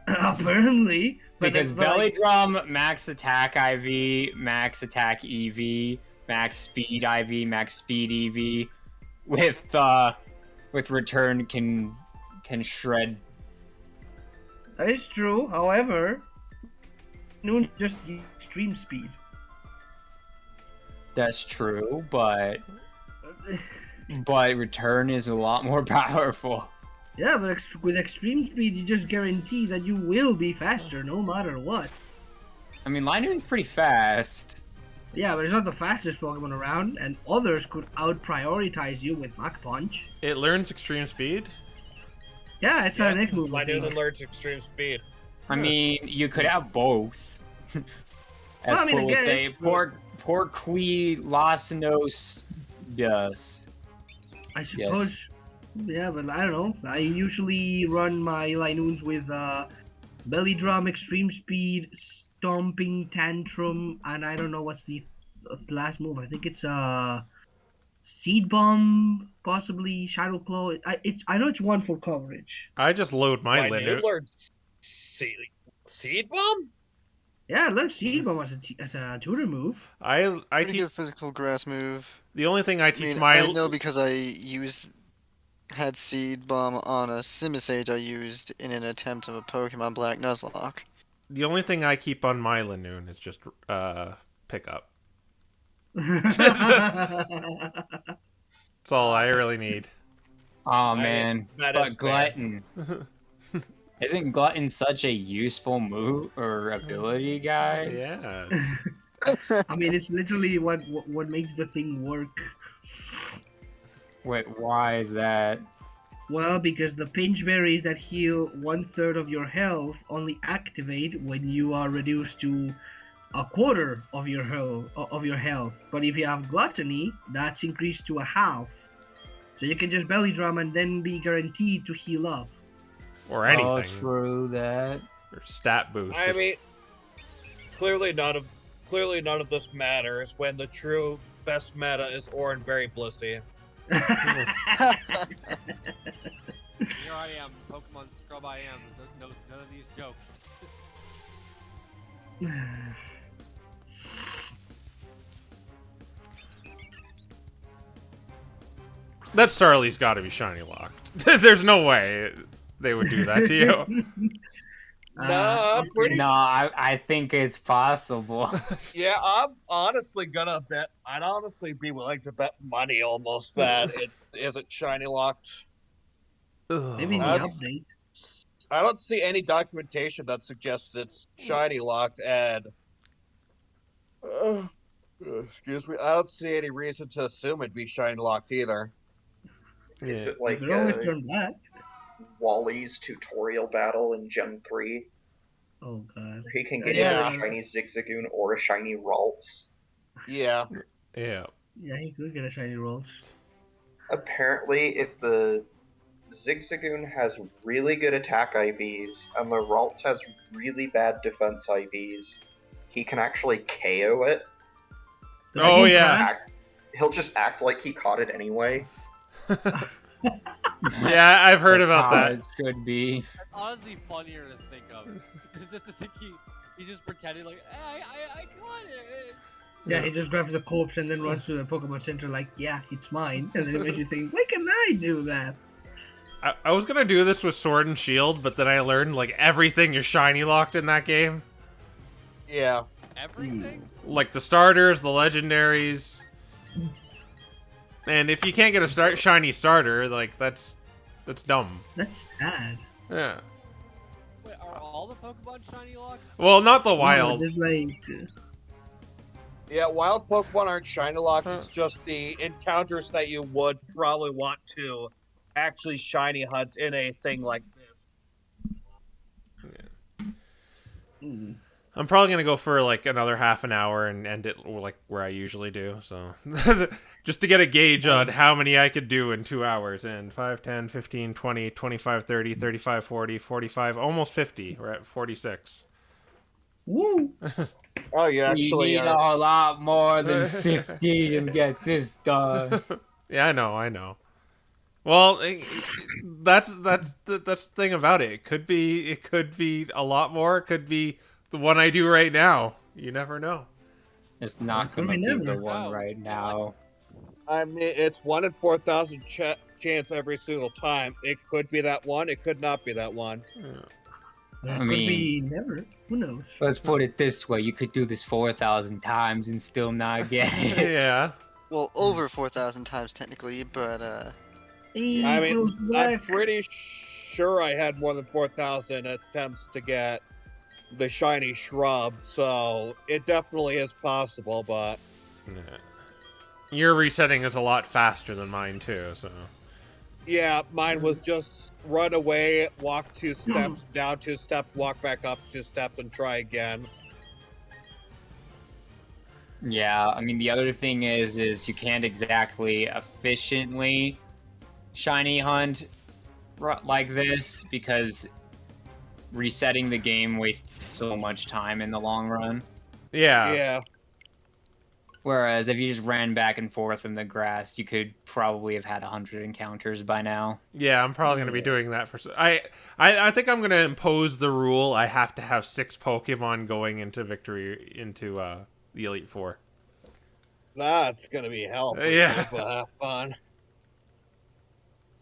Apparently. But Because that's Belly like- Drum, Max Attack IV, Max Attack EV, Max Speed IV, Max Speed EV, with Return can shred. That is true. However, Noon just extreme speed. That's true, but But return is a lot more powerful. Yeah, but with extreme speed, you just guarantee that you will be faster no matter what. I mean, Linoon is pretty fast. Yeah, but it's not the fastest Pokemon around, and others could out-prioritize you with Mach Punch. It learns extreme speed. Yeah, it's Yeah, our next move. I Linoon think. learns extreme speed. I mean, you could have both. As Well, I mean, Paul would again, say, it's- poor Qui Lasinos Yes. I suppose. Yeah, but I don't know. I usually run my Linoons with Belly Drum, Extreme Speed, Stomping Tantrum, and I don't know what's the last move. I think it's Seed Bomb, possibly Shadow Claw. I know it's one for coverage. I just load my Linoon Linoon. learns Seed Bomb? Yeah, I learned Seed Bomb as a tutor move. I Pretty teach good physical grass move. the only thing I I teach mean, my I know because I had Seed Bomb on a Simisage I used in an attempt of a Pokemon Black Nuzlocke. the only thing I keep on my Linoon is just pickup. That's all I really need. Oh mean, man, that but is fair. Glutton. Isn't Glutton such a useful move or ability, guy? Yeah. I mean, it's literally what makes the thing work. Wait, why is that? Well, because the pinch berries that heal 1/3 of your health only activate when you are reduced to 1/4 of your health. But if you have gluttony, that's increased to 1/2. So you can just belly drum and then be guaranteed to heal up. Or anything. Oh, true that. Or stat boost. I mean, clearly none of this matters when the true best meta is Oranberry Blissey. Here I am, Pokemon Scrub I am. Knows none of these jokes. That Starly's got to be shiny locked. There's no way they would do that to you. I'm pretty No, I think it's possible. Yeah, I'm honestly gonna bet. I'd honestly be willing to bet money almost that it isn't shiny locked. Maybe in the That's- update. I don't see any documentation that suggests it's shiny locked, and excuse me, I don't see any reason to assume it'd be shiny locked either. Is Yeah. it like You can always turn black. Wally's tutorial battle in Gen 3? Oh god. Where he can get Yeah. either a shiny Zigzagoon or a shiny Ralts. Yeah, Yeah. Yeah, he could get a shiny rolls. Apparently, if the Zigzagoon has really good attack IVs and the Ralts has really bad defense IVs, he can actually KO it. Oh, yeah. He'll just act like he caught it anyway. Yeah, I've heard That's about how that. It should be. That's honestly funnier to think of. Just to think he's just pretending like, hey, I got it. Yeah, he just grabs the corpse and then runs to the Pokemon Center like, yeah, it's mine. And then it makes you think, why can I do that? I was gonna do this with Sword and Shield, but then I learned like everything is shiny locked in that game. yeah. Everything? Like the starters, the legendaries. And if you can't get a shiny starter, like that's dumb. That's sad. Yeah. Wait, are all the Pokemon shiny locked? Well, not the No, wild. just like, Yeah, wild Pokemon aren't shiny locked. It's just the encounters that you would probably want to actually shiny hunt in a thing like this. I'm probably gonna go for like another half an hour and end it like where I usually do. So just to get a gauge on how many I could do in 2 hours. And 5, 10, 15, 20, 25, 30, 35, 40, 45, almost 50. We're at 46. woo! Oh, you We actually need are. a lot more than 50 to get this done. Yeah, I know. Well, that's the thing about it. It could be a lot more. It could be the one I do right now. You never know. It's not Well, gonna we be the never one know. right now. I mean, it's 1 in 4,000 chance every single time. It could be that one. It could not be that one. That I could mean- be never. Who knows? Let's put it this way: you could do this 4,000 times and still not get it. Yeah. Well, over 4,000 times technically, but I mean, Eagles I'm black. pretty sure I had more than 4,000 attempts to get the shiny shrub, so it definitely is possible, but Yeah. Your resetting is a lot faster than mine too, so. yeah, mine was just run away, walk 2 steps, down 2 steps, walk back up 2 steps, and try again. Yeah, I mean the other thing is you can't exactly efficiently shiny hunt like this because resetting the game wastes so much time in the long run. Yeah. Yeah. Whereas if you just ran back and forth in the grass, you could probably have had 100 encounters by now. Yeah, I'm probably gonna be doing that for. I think I'm gonna impose the rule. I have to have 6 Pokemon going into victory into the Elite Four. That's gonna be hell for Yeah. you, but have fun.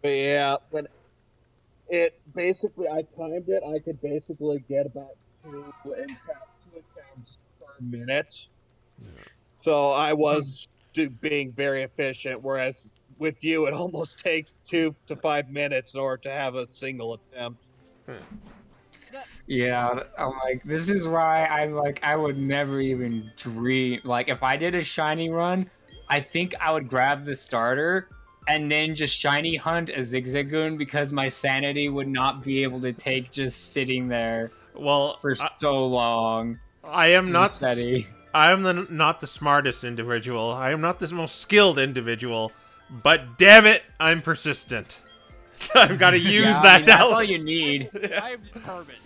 But yeah, when it basically, I timed it, I could basically get about 2 attempts per minute. So I was being very efficient, whereas with you, it almost takes 2 to 5 minutes in order to have a single attempt. Yeah, I'm like, this is why I'm like, I would never even dream. Like, if I did a shiny run, I think I would grab the starter and then just shiny hunt a Zigzagoon because my sanity would not be able to take just sitting there Well, for so long. I am not. Steady. I am not the smartest individual. I am not the most skilled individual. But damn it, I'm persistent. I've got to use Yeah, I that. mean, that's all you need. I'm determined.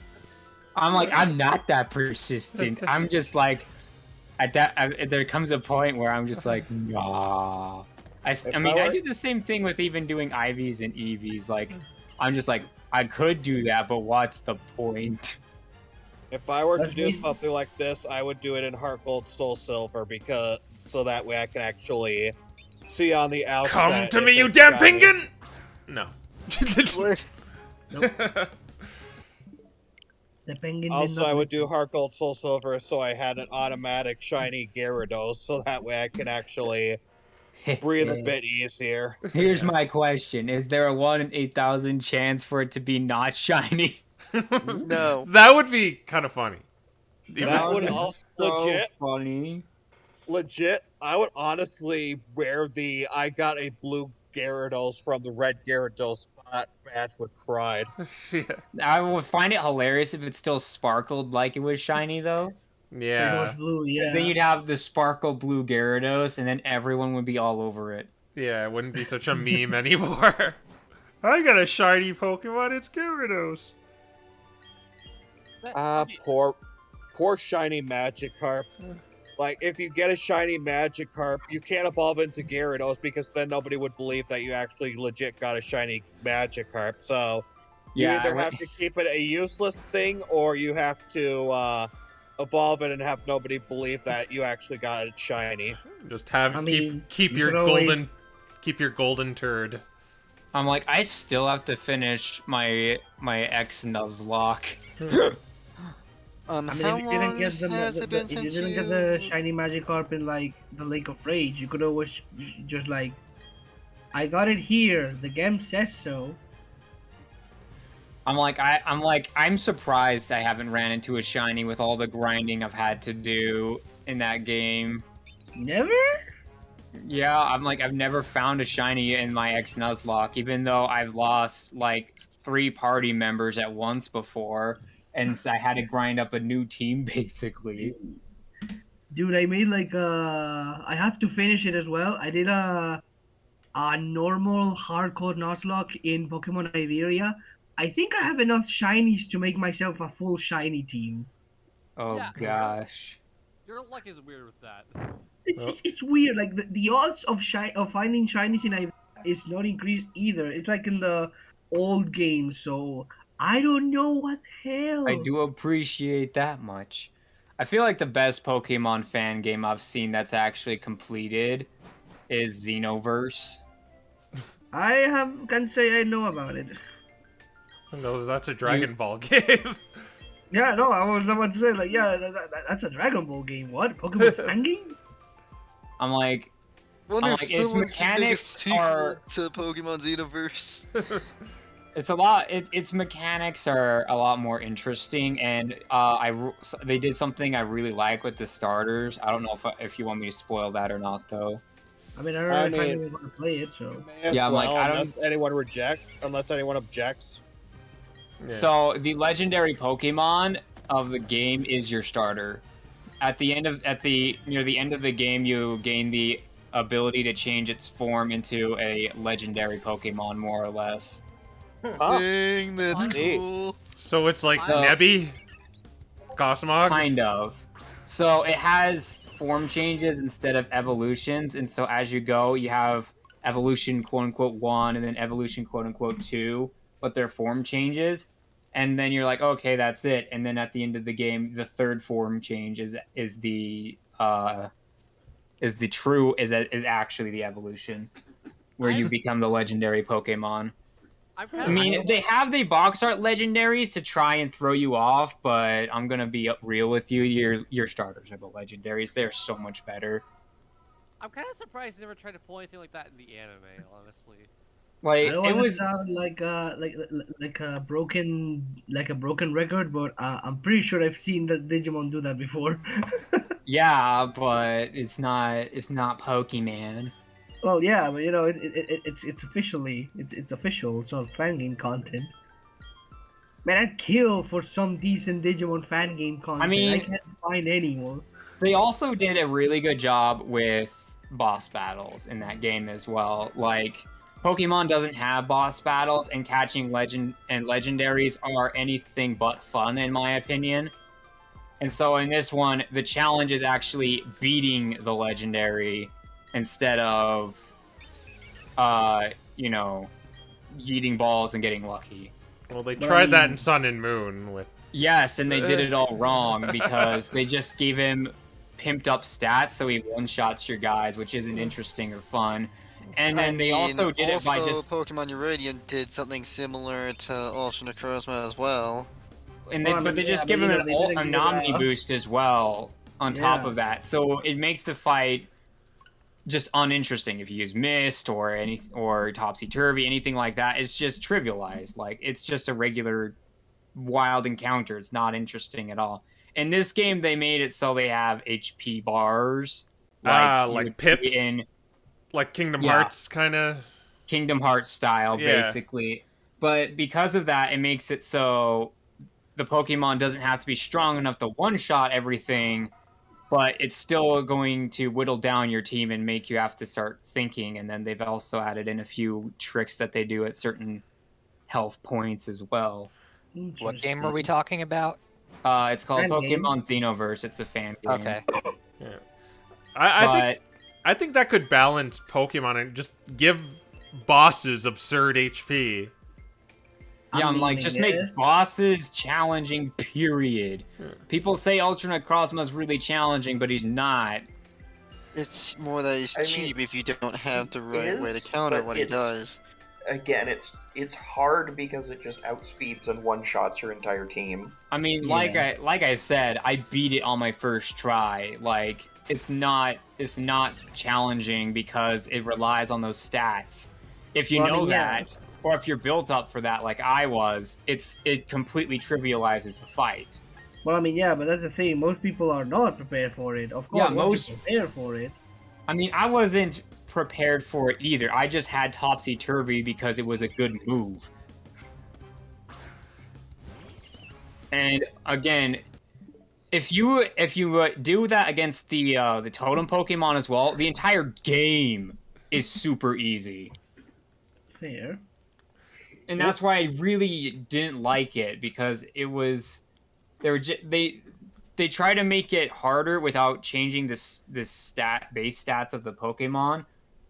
I'm like, I'm not that persistent. I'm just like, there comes a point where I'm just like, nah. I mean, I do the same thing with even doing IVs and EVs. Like, I'm just like, I could do that, but what's the point? If I were to That's do me. something like this, I would do it in Heart Gold, Soul Silver, because so that way I can actually see on the Come outset. to if me, you it's damn shiny. penguin! No. The penguin. did Also, not I would listen. do Heart Gold, Soul Silver, so I had an automatic shiny Gyarados, so that way I can actually breathe a bit easier. Here's my question: is there a 1 in 8,000 chance for it to be not shiny? no. That would be kind of funny. That would be also so funny. legit. I would honestly wear the I got a blue Gyarados from the red Gyarados spot match with pride. Yeah. I would find it hilarious if it still sparkled like it was shiny, though. Pretty Yeah. much blue, 'Cause yeah. then you'd have the sparkle blue Gyarados, and then everyone would be all over it. Yeah, it wouldn't be such a meme anymore. I got a shiny Pokemon, it's Gyarados. Poor shiny Magikarp. Like, if you get a shiny Magikarp, you can't evolve into Gyarados because then nobody would believe that you actually legit got a shiny Magikarp. So, you Yeah, either have to keep it a useless thing, or you have to evolve it and have nobody believe that you actually got it shiny. Just have I mean, keep you your could always- golden turd. I'm like, I still have to finish my X Nuzlocke. I mean, How if you didn't long get the, has it been if you since didn't get the shiny Magikarp in like the Lake of Rage, you could always just like, I got it here. The game says so. I'm surprised I haven't ran into a shiny with all the grinding I've had to do in that game. Never. Yeah, I've never found a shiny in my X Nuzlocke, even though I've lost like 3 party members at once before, and so I had to grind up a new team basically. Dude, I made like I have to finish it as well. I did a normal hardcore Nuzlocke in Pokemon Iberia. I think I have enough shinies to make myself a full shiny team. Oh Yeah. gosh. Your luck is weird with that. It's weird. Like the odds of finding shinies in Iberia is not increased either. It's like in the old games, so I don't know what the hell. I do appreciate that much. I feel like the best Pokemon fan game I've seen that's actually completed is Xenoverse. I can say I know about it. No, that's a Dragon Ball game. Yeah, no, I was about to say like, yeah, that's a Dragon Ball game. What Pokemon fan game? I'm like, Wonder if Like, its someone should make a mechanics sequel are- to Pokemon Xenoverse. It's a lot. Its mechanics are a lot more interesting, and they did something I really like with the starters. I don't know if you want me to spoil that or not, though. I mean, I don't know I if I mean- even want to play it, so. May as Yeah, I'm like, well, I don't- unless anyone objects. Yeah. So the legendary Pokemon of the game is your starter. Near the end of the game, you gain the ability to change its form into a legendary Pokemon, more or less. Dang, that's Neat. cool. So it's like So- Nebby, Cosmog. Kind of. So it has form changes instead of evolutions, and so as you go, you have evolution quote unquote 1 and then evolution quote unquote 2, but their form changes. And then you're like, okay, that's it. And then at the end of the game, the third form change is actually the evolution, where you become the legendary Pokemon. I'm I kind mean, they have the box art legendaries to try and throw you off, but I'm gonna be real with you. Your starters are the legendaries. They're so much better. of surprised they never tried to pull anything like that in the anime, honestly. Like I don't it want to was, sound like a broken record, but I'm pretty sure I've seen the Digimon do that before. yeah, but it's not Pokemon. Well, yeah, but you know, it's officially it's official. It's not fan game content. Man, I'd kill for some decent Digimon fan game content. mean- I can't find any more. They also did a really good job with boss battles in that game as well. Like, Pokemon doesn't have boss battles, and catching legendaries are anything but fun, in my opinion. And so in this one, the challenge is actually beating the legendary instead of, yeeting balls and getting lucky. Well, they tried that in Sun and Moon with. Yes, and they did it all wrong because they just gave him pimped up stats so he one-shots your guys, which isn't interesting or fun. And then they also did it by just... Pokemon Iridium did something similar to Ultra Necrozma as well. And they, Well, I but they mean, just yeah, give but, him you know, an they didn't give it Omni a- boost as well on top Yeah. of that. So it makes the fight just uninteresting if you use Mist or Topsy-Turvy, anything like that. It's just trivialized. Like, it's just a regular wild encounter. It's not interesting at all. In this game, they made it so they have HP bars. Like you would see pips? in Like Kingdom Yeah. Hearts, kind of. Kingdom Hearts style, Yeah. basically. But because of that, it makes it so the Pokemon doesn't have to be strong enough to one-shot everything, but it's still going to whittle down your team and make you have to start thinking. And then they've also added in a few tricks that they do at certain health points as well. What game are we talking about? It's called Fan game? Pokemon Xenoverse. It's a fan game. Okay. I think that could balance Pokemon and just give bosses absurd HP. Yeah, I'm like, meaning just make this. bosses challenging, period. People say Ultra Necrozma's really challenging, but he's not. It's more that he's I mean, cheap if you don't have the it right way to is, counter but what he it- does. Again, it's hard because it just outspeeds and one-shots your entire team. I mean, Yeah. like I said, I beat it on my first try. Like, it's not challenging because it relies on those stats. If you Well, I know mean, yeah. that, or if you're built up for that, like I was, it completely trivializes the fight. Well, I mean, yeah, but that's the thing. Most people are not prepared for it. Of course, Yeah, once most- you're prepared for it. I mean, I wasn't prepared for it either. I just had Topsy-Turvy because it was a good move. And again, if you do that against the totem Pokemon as well, the entire game is super easy. Fair. And that's why I really didn't like it, because it was they try to make it harder without changing this base stats of the Pokemon.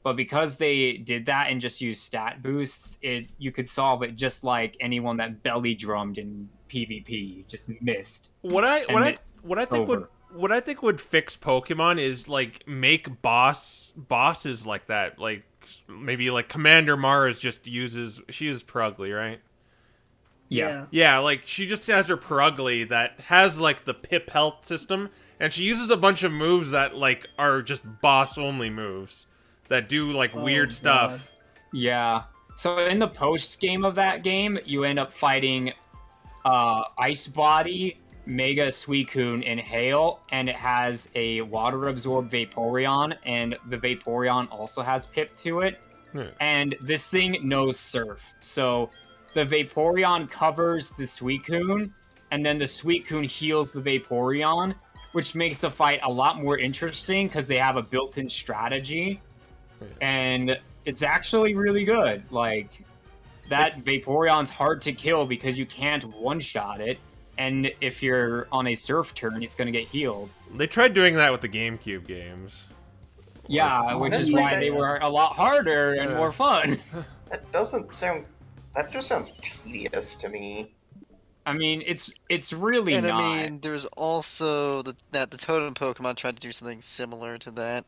But because they did that and just used stat boosts, you could solve it just like anyone that belly drummed in PvP, just missed. What I think over. would fix Pokemon is like make bosses like that. Like maybe like Commander Mars she uses Purugly, right? Yeah. Yeah, like she just has her Purugly that has like the pip health system, and she uses a bunch of moves that like are just boss only moves. that do like Oh, weird God. stuff. Yeah. So in the post game of that game, you end up fighting Ice Body, Mega Suicune, and Hail, and it has a water absorb Vaporeon, and the Vaporeon also has Pip to it. And this thing knows Surf. So the Vaporeon covers the Suicune, and then the Suicune heals the Vaporeon, which makes the fight a lot more interesting because they have a built-in strategy. And it's actually really good. Like, that Vaporeon's hard to kill because you can't one-shot it. And if you're on a Surf turn, it's going to get healed. They tried doing that with the GameCube games. Yeah, which is why they were a lot harder and more fun. That doesn't sound. That just sounds tedious to me. I mean, it's really And not. I mean, there's also that the Totem Pokemon tried to do something similar to that.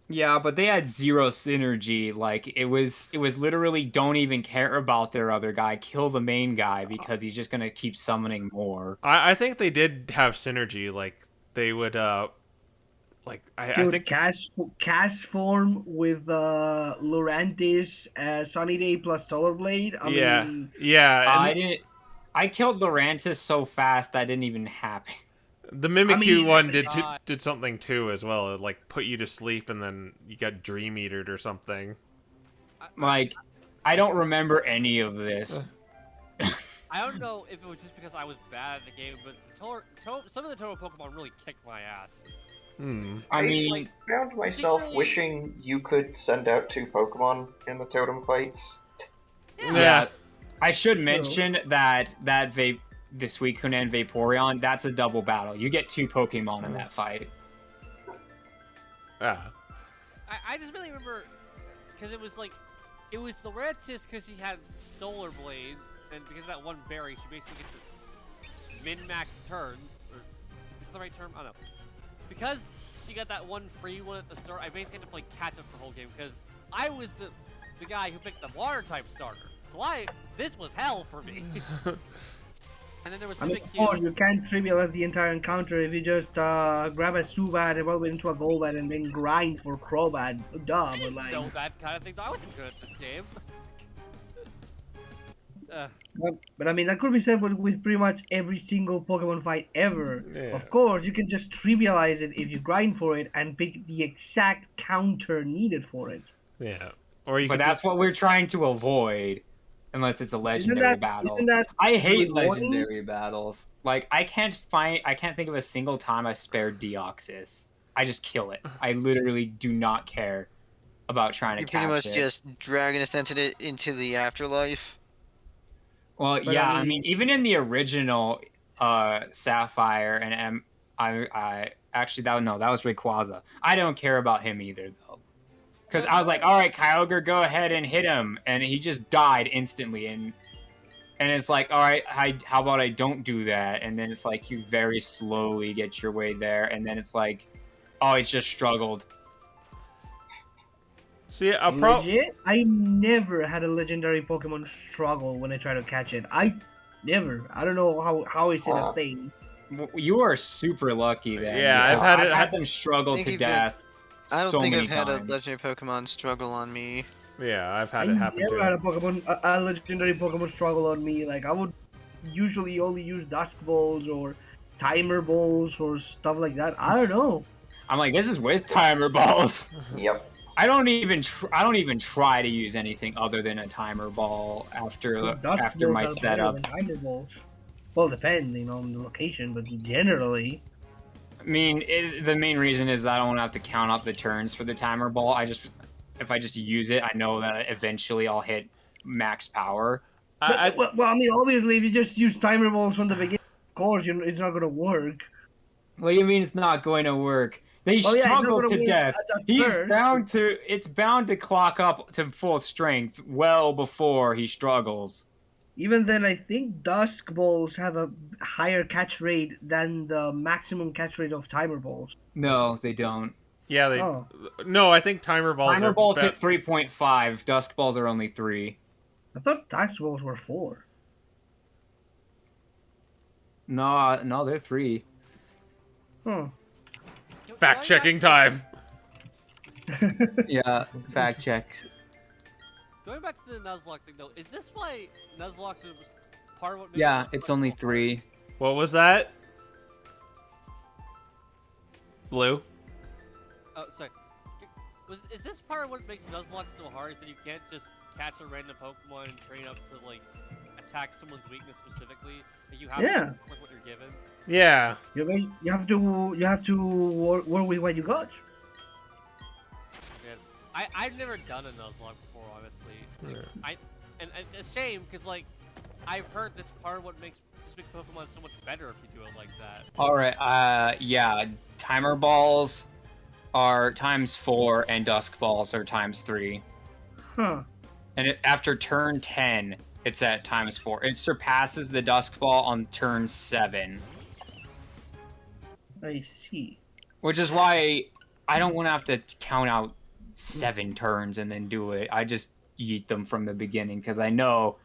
Yeah, but they had zero synergy. Like, it was literally don't even care about their other guy, kill the main guy because he's just gonna keep summoning more. I think they did have synergy. Like they would I Dude, think cast form with Lurantis, Sunny Day plus Solar Blade. I mean, I killed Lurantis so fast that didn't even happen. The Mimikyu mean, one did something too as well. It like put you to sleep and then you got Dream Eatered or something. Like, I don't remember any of this. I don't know if it was just because I was bad at the game, but some of the Totem Pokemon really kicked my ass. I mean, I found myself wishing you could send out 2 Pokemon in the totem fights. yeah. I should mention that the Suicune and Vaporeon, that's a double battle. You get 2 Pokemon in that fight. Ah. I just really remember because it was Lurantis because she had Solar Blade, and because of that one berry, she basically gets to min-max turns. Or is that the right term? I don't know. Because she got that one free one at the start, I basically had to play catch up the whole game because I was the guy who picked the water type starter. So this was hell for me. And then there was I mean, of course, you can't trivialize the entire encounter if you just grab a Zubat, evolve it into a Golbat, and then grind for Crobat. Duh, but like. No, that kind of thing. I wasn't good at this game. But I mean, that could be said with pretty much every single Pokemon fight ever. Yeah. Of course, you can just trivialize it if you grind for it and pick the exact counter needed for it. Yeah. Or you But could that's just... what we're trying to avoid. Unless it's a legendary battle. I hate legendary battles. Like, I can't think of a single time I spared Deoxys. I just kill it. I literally do not care about trying to catch it. You pretty much just Dragon Ascended it into the afterlife. Well, But yeah, I I mean, even in the original Sapphire and I actually that was Rayquaza. I don't care about him either though. Because I was like, all right, Kyogre, go ahead and hit him. And he just died instantly. And it's like, all right, how about I don't do that? And then it's like you very slowly get your way there. And then it's like, oh, it's just struggled. See, Legit? I never had a legendary Pokemon struggle when I try to catch it. I don't know how is it a thing. You are super lucky then. Yeah, I've had them struggle I think to you've death. I don't so think many I've had times. a legendary Pokemon struggle on me. Yeah, I've had I it happen never too. had a legendary Pokemon struggle on me. Like, I would usually only use Dusk Balls or Timer Balls or stuff like that. I don't know. I'm like, this is with timer balls. Yep. I don't even try to use anything other than a timer ball after Dusk my Balls are better setup. than Timer Balls. Well, depending on the location, but generally. I mean, the main reason is I don't have to count up the turns for the timer ball. If I just use it, I know that eventually I'll hit max power. Well, I mean, obviously, if you just use Timer Balls from the beginning, of course, it's not going to work. What do you mean it's not going to work? They Oh, yeah, it's not struggle gonna to work death. at He's first. it's bound to clock up to full strength well before he struggles. Even then, I think Dusk Balls have a higher catch rate than the maximum catch rate of Timer Balls. No, they don't. Yeah, they. Oh. No, I think timer balls. Timer are balls be- hit 3.5. Dusk balls are only 3. I thought Dusk Balls were 4. No, they're 3. Huh. Fact checking time. Yeah, fact checks. Going back to the Nuzlocke thing though, is this why Nuzlocke is part of what makes Yeah, Nuzlocke it's so only hard? 3. What was that? Blue? Oh, sorry. Is this part of what makes Nuzlocke so hard? Is that you can't just catch a random Pokemon and train up to like attack someone's weakness specifically? Like you have Yeah. to work with what you're given. Yeah. You have to work with what you got. Man, I've never done a Nuzlocke before, honestly. Like, and it's a shame because like I've heard that's part of what makes Pokemon so much better if you do it like that. Alright, yeah, Timer Balls are ×4 and Dusk Balls are ×3. Huh. And after turn 10, it's at ×4. It surpasses the Dusk Ball on turn 7. I see. Which is why I don't want to have to count out 7 turns and then do it. I just yeet them from the beginning because I know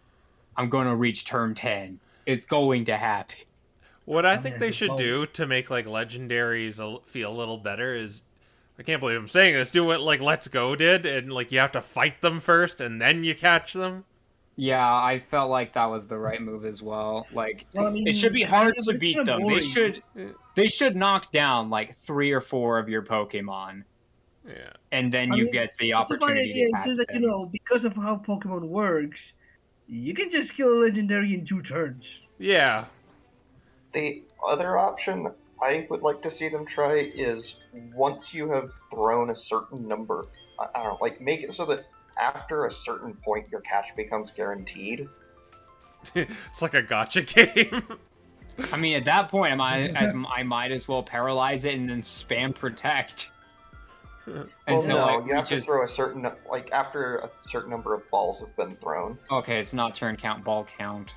I'm going to reach turn 10. It's going to happen. What I think they should do to make like legendaries feel a little better is, I can't believe I'm saying this, do what like Let's Go did, and like you have to fight them first and then you catch them. Yeah, I felt like that was the right move as well. Like, Well, I mean, it should be hard to it's beat kinda them. boring. They should knock down like 3 or 4 of your Pokemon, Yeah. and then I you mean, get the it's a fine opportunity idea. to It's catch just that them. because of how Pokemon works, you can just kill a legendary in 2 turns. Yeah. The other option I would like to see them try is once you have thrown a certain number, I don't know, like make it so that after a certain point your catch becomes guaranteed. It's like a gotcha game. I mean, at that point, I might as well paralyze it and then spam protect. Well, Until no, like, you have to reaches- throw a certain, like after a certain number of balls have been thrown. Okay, it's not turn count, ball count.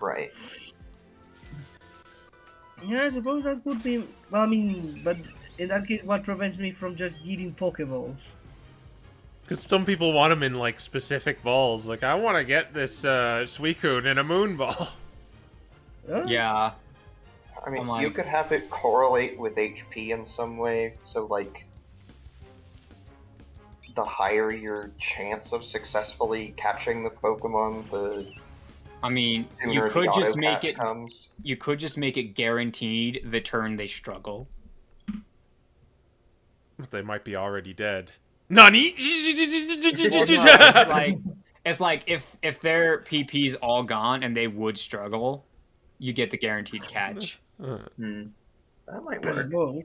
Right. Yeah, I suppose that would be. Well, I mean, but in that case, what prevents me from just eating Pokeballs? Because some people want them in like specific balls. Like, I want to get this Suicune in a moon ball. Huh? Yeah. I mean, I'm like- you could have it correlate with HP in some way, so like the higher your chance of successfully catching the Pokemon, the I mean, sooner you the could just auto make catch it. comes. You could just make it guaranteed the turn they struggle. They might be already dead. Nani? It's like if their PP's all gone and they would struggle, you get the guaranteed catch. That might I work. suppose.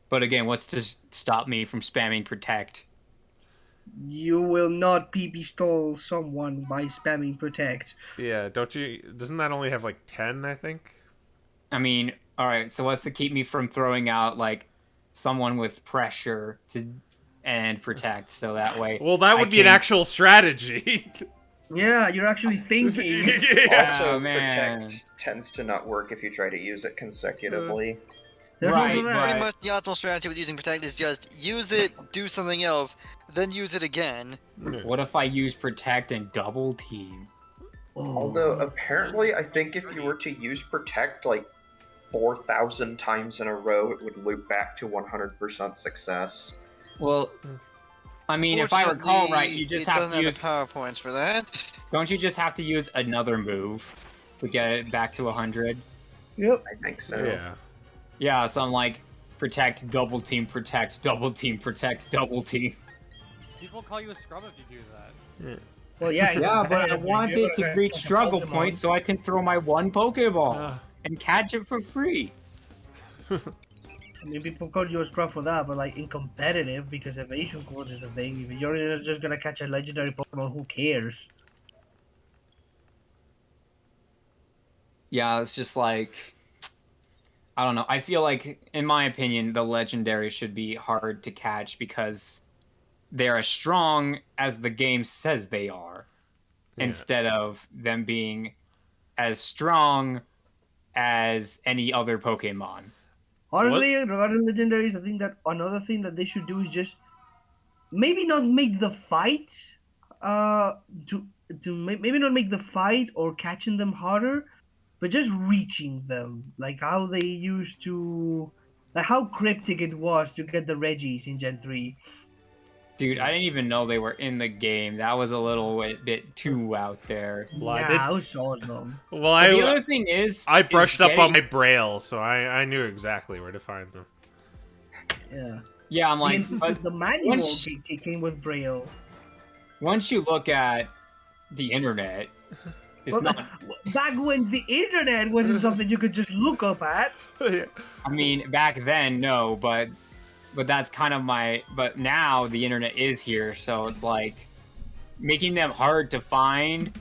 But again, what's to stop me from spamming protect? You will not PP stall someone by spamming protect. Yeah, don't you? Doesn't that only have like 10, I think? I mean, all right. So what's to keep me from throwing out like someone with pressure and protect? So that way. Well, that would be an actual strategy. Yeah, you're actually thinking. Yeah. Also, Oh, man. Protect tends to not work if you try to use it consecutively. There's Right, also that. right. Pretty much the optimal strategy with using Protect is just use it, do something else, then use it again. What if I use protect and double team? Oh. Although, apparently, I think if you were to use Protect like 4,000 times in a row, it would loop back to 100% success. Well, I mean, if I recall right, you just it have doesn't to use. the PowerPoints for that. Don't you just have to use another move to get it back to 100? Yep. I think so. Yeah. Yeah, so I'm like, protect, double team, protect, double team, protect, double team. People call you a scrub if you do that. Well, yeah. Yeah, but I you're want it to gonna reach catch a struggle Pokemon. point so I can throw my one Pokeball Ah. and catch it for free. I mean, people call you a scrub for that, but like in competitive, because evasion course is a thing. If you're just gonna catch a legendary Pokemon, who cares? Yeah, it's just like, I don't know. I feel like, in my opinion, the legendary should be hard to catch because they're as strong as the game says they are, Yeah. instead of them being as strong as any other Pokemon. Honestly, regarding legendaries, I think that another thing that they should do is just maybe not make the fight, maybe not make the fight or catching them harder, but just reaching them, like how they used to Like how cryptic it was to get the Reggies in Gen 3. Dude, I didn't even know they were in the game. That was a little bit too out there. Well, I Nah, did- I saw them. Well, But the other thing is, I brushed up on my getting- braille, so I knew exactly where to find them. Yeah. Yeah, I'm like, And but the manual once- came with Braille. once you look at the internet, it's Well, not. Back when the internet wasn't something you could just look up at. Yeah. I mean, back then, no, but that's kind of my. But now the internet is here, so it's like making them hard to find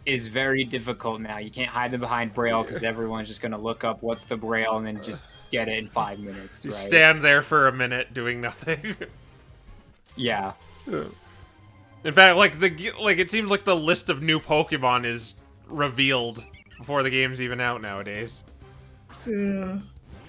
is very difficult now. You can't hide them behind Braille because everyone's just gonna look up what's the Braille and then just get it in 5 minutes. You Right? stand there for a minute doing nothing. Yeah. In fact, like it seems like the list of new Pokemon is revealed before the game's even out nowadays. Yeah,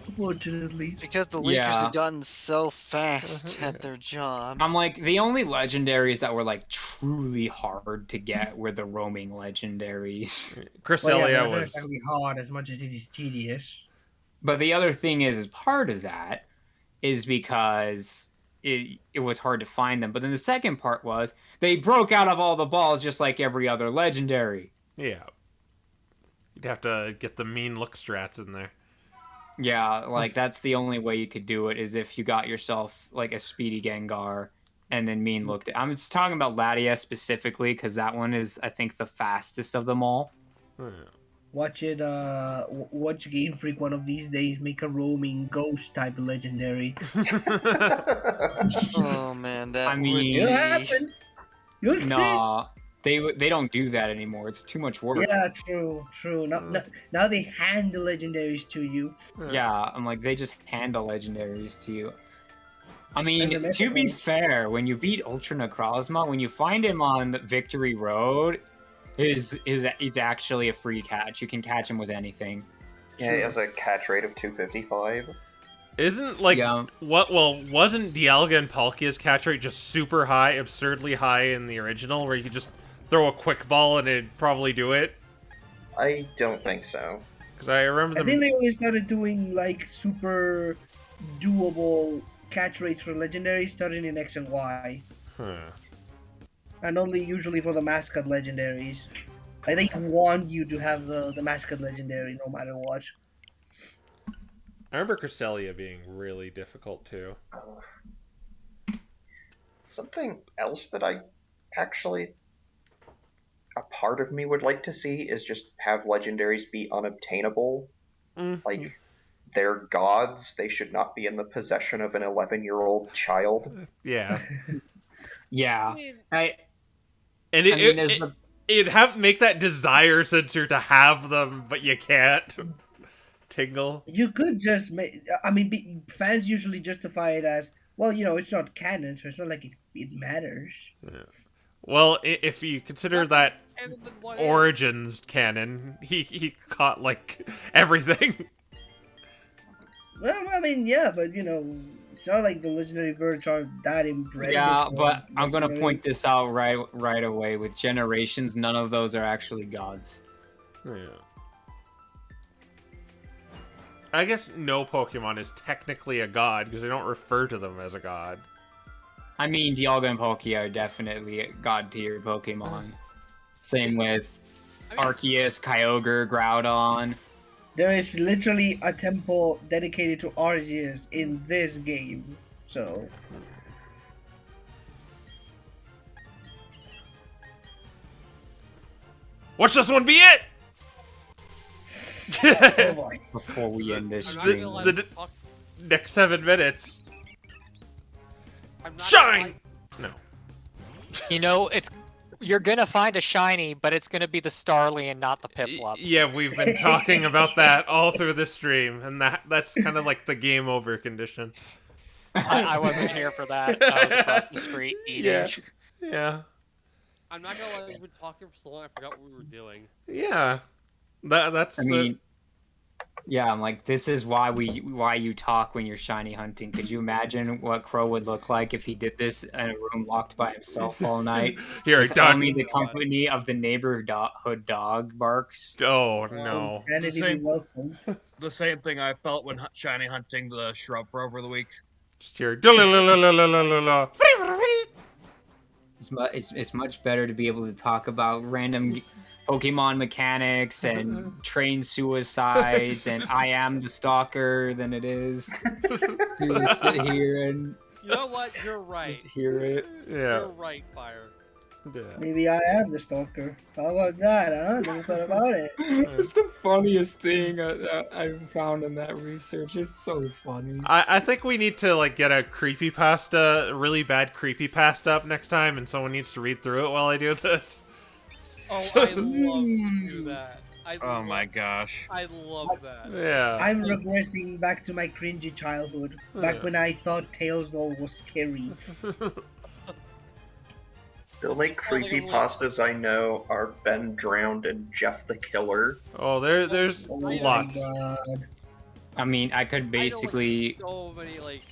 unfortunately. Because the leakers Yeah. have gotten so fast at their job. I'm like, the only legendaries that were like truly hard to get were the roaming legendaries. Cresselia Well, yeah, those was. aren't gonna be hard as much as it is tedious. But the other thing is part of that is because it was hard to find them. But then the second part was they broke out of all the balls just like every other legendary. Yeah. You'd have to get the mean look strats in there. Yeah, like that's the only way you could do it is if you got yourself like a speedy Gengar and then mean looked. I'm just talking about Latias specifically because that one is I think the fastest of them all. Watch it, watch Game Freak one of these days make a roaming ghost type legendary. Oh man, that I mean, It'll happen. You'll see. nah, they don't do that anymore. It's too much work. Yeah, true. Now they hand the legendaries to you. Yeah, I'm like they just hand the legendaries to you. I mean, And the to be legendaries- fair, when you beat Ultra Necrozma, when you find him on Victory Road, he's actually a free catch. You can catch him with anything. Yeah, he has a catch rate of 255. Isn't like Yeah. wasn't Dialga and Palkia's catch rate just super high, absurdly high in the original, where you could just throw a quick ball and it'd probably do it? I don't think so. Because I remember I them. think they only started doing like super doable catch rates for legendaries starting in X and Y, Huh. and only usually for the mascot legendaries. Like they want you to have the mascot legendary no matter what. I remember Cresselia being really difficult too. Something else that I actually, a part of me would like to see is just have legendaries be unobtainable. Like, they're gods. They should not be in the possession of an 11-year-old child. Yeah. Yeah, And I mean, there's the it'd make that desire sensor to have them, but you can't. Tingle. You could just make. I mean, fans usually justify it as, well, you know, it's not canon, so it's not like it matters. Yeah. Well, if you consider that And then what Origins canon, he caught like everything. Well, I mean, yeah, but you know, it's not like the legendary birds aren't that impressive. yeah, for but I'm gonna legendaries. point this out right away. With Generations, none of those are actually gods. Yeah. I guess no Pokemon is technically a god because they don't refer to them as a god. I mean, Dialga and Palkia are definitely god tier Pokemon. Same with Arceus, Kyogre, Groudon. There is literally a temple dedicated to Arceus in this game, so. Watch this one be it! Oh boy. Before we end this I'm not stream, gonna lie, the- fuck- Next 7 minutes. I'm not Shine! gonna No. You know, you're gonna find a shiny, but it's gonna be the Starly and not the Piplup. Yeah, we've been talking about that all through the stream, and that's kind of like the game over condition. I wasn't here for that. I was across the street eating. Yeah. Yeah. I'm not gonna lie, we've been talking for so long, I forgot what we were doing. Yeah. That's I mean, Yeah, I'm like, this is why you talk when you're shiny hunting. Could you imagine what Crow would look like if he did this in a room locked by himself all night? Here, With dog. only the company of the neighborhood dog barks. Oh no. Sanity be welcome. The same thing I felt when shiny hunting the shrub for over the week. Just hear. It's much better to be able to talk about random Pokemon mechanics and train suicides and I am the stalker than it is to sit here and You know what? You're right. just hear it. Yeah. You're right, Fire. Maybe I am the stalker. How about that, huh? Never thought about it. It's the funniest thing I found in that research. It's so funny. I think we need to like get a creepypasta, really bad creepypasta up next time, and someone needs to read through it while I do this. Oh, I love to do that. Oh my gosh. I love that. Yeah. I'm regressing back to my cringy childhood, back Yeah. when I thought Tails doll was scary. The only creepypastas I know are Ben Drowned and Jeff the Killer. Oh, there's Oh my lots. God. I mean, I could basically. So many like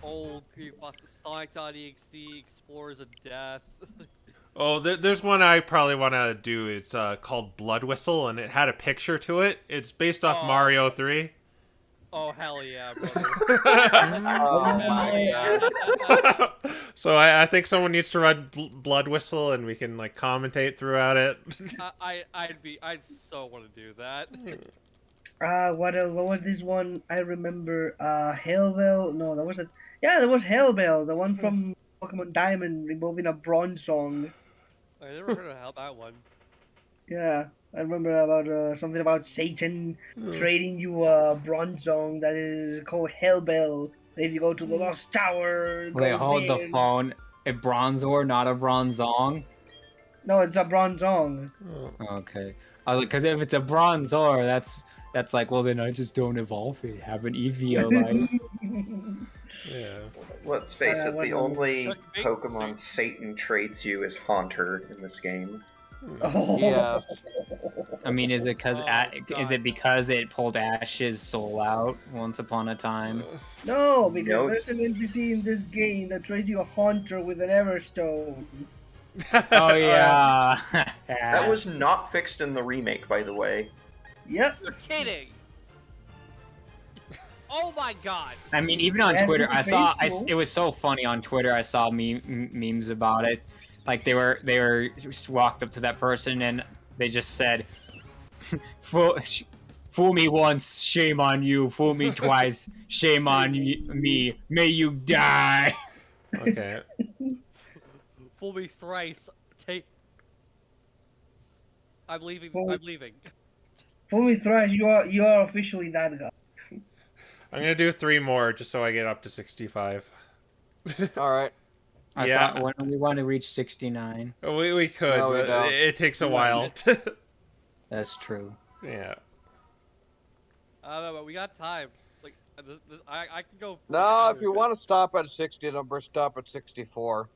old creepypasta, Sonic.exe, Explorers of Death. Oh, there's one I probably want to do. It's called Blood Whistle, and it had a picture to it. It's based off Oh. Mario 3. Oh hell yeah, brother! Oh my gosh. So I think someone needs to run Blood Whistle, and we can like commentate throughout it. I'd so want to do that. What else? What was this one? I remember. Hellbell. No, that was Yeah, that was Hellbell, the one from Pokemon Diamond involving a bronze song. I never heard of that one. Yeah, I remember about something about Satan trading you a bronze song that is called Hellbell. And if you go to the Lost Tower, Wait, go hold the there. phone. A Bronzor, not a Bronzong? No, it's a bronze song. Okay. Because if it's a Bronzor, that's like, well, then I just don't evolve it. Have an Eevee, like. Yeah. Let's face it, the only Chuck Big- Pokemon Satan trades you is Haunter in this game. Oh. Yeah. I mean, is it because Oh, is it because it pulled Ash's soul out once upon a time? No, because No. there's an NPC in this game that trades you a Haunter with an Everstone. Oh yeah. That was not fixed in the remake, by the way. Yep. You're kidding! Oh my god! I mean, even on That's Twitter, baseball. it was so funny on Twitter. I saw memes about it. Like they were just walked up to that person and they just said, "Fool me once, shame on you. Fool me twice, shame on me. May you die." Okay. Fool me thrice. Take. I'm leaving. Fool- I'm leaving. Fool me thrice, you are officially that guy. I'm gonna do 3 more just so I get up to 65. All right. I Yeah. thought when we want to reach 69. We could, No, we but don't. it takes a No. while. That's true. Yeah. I don't know, but we got time. Like, I can go. No, if you want to stop at 60 number, stop at 64.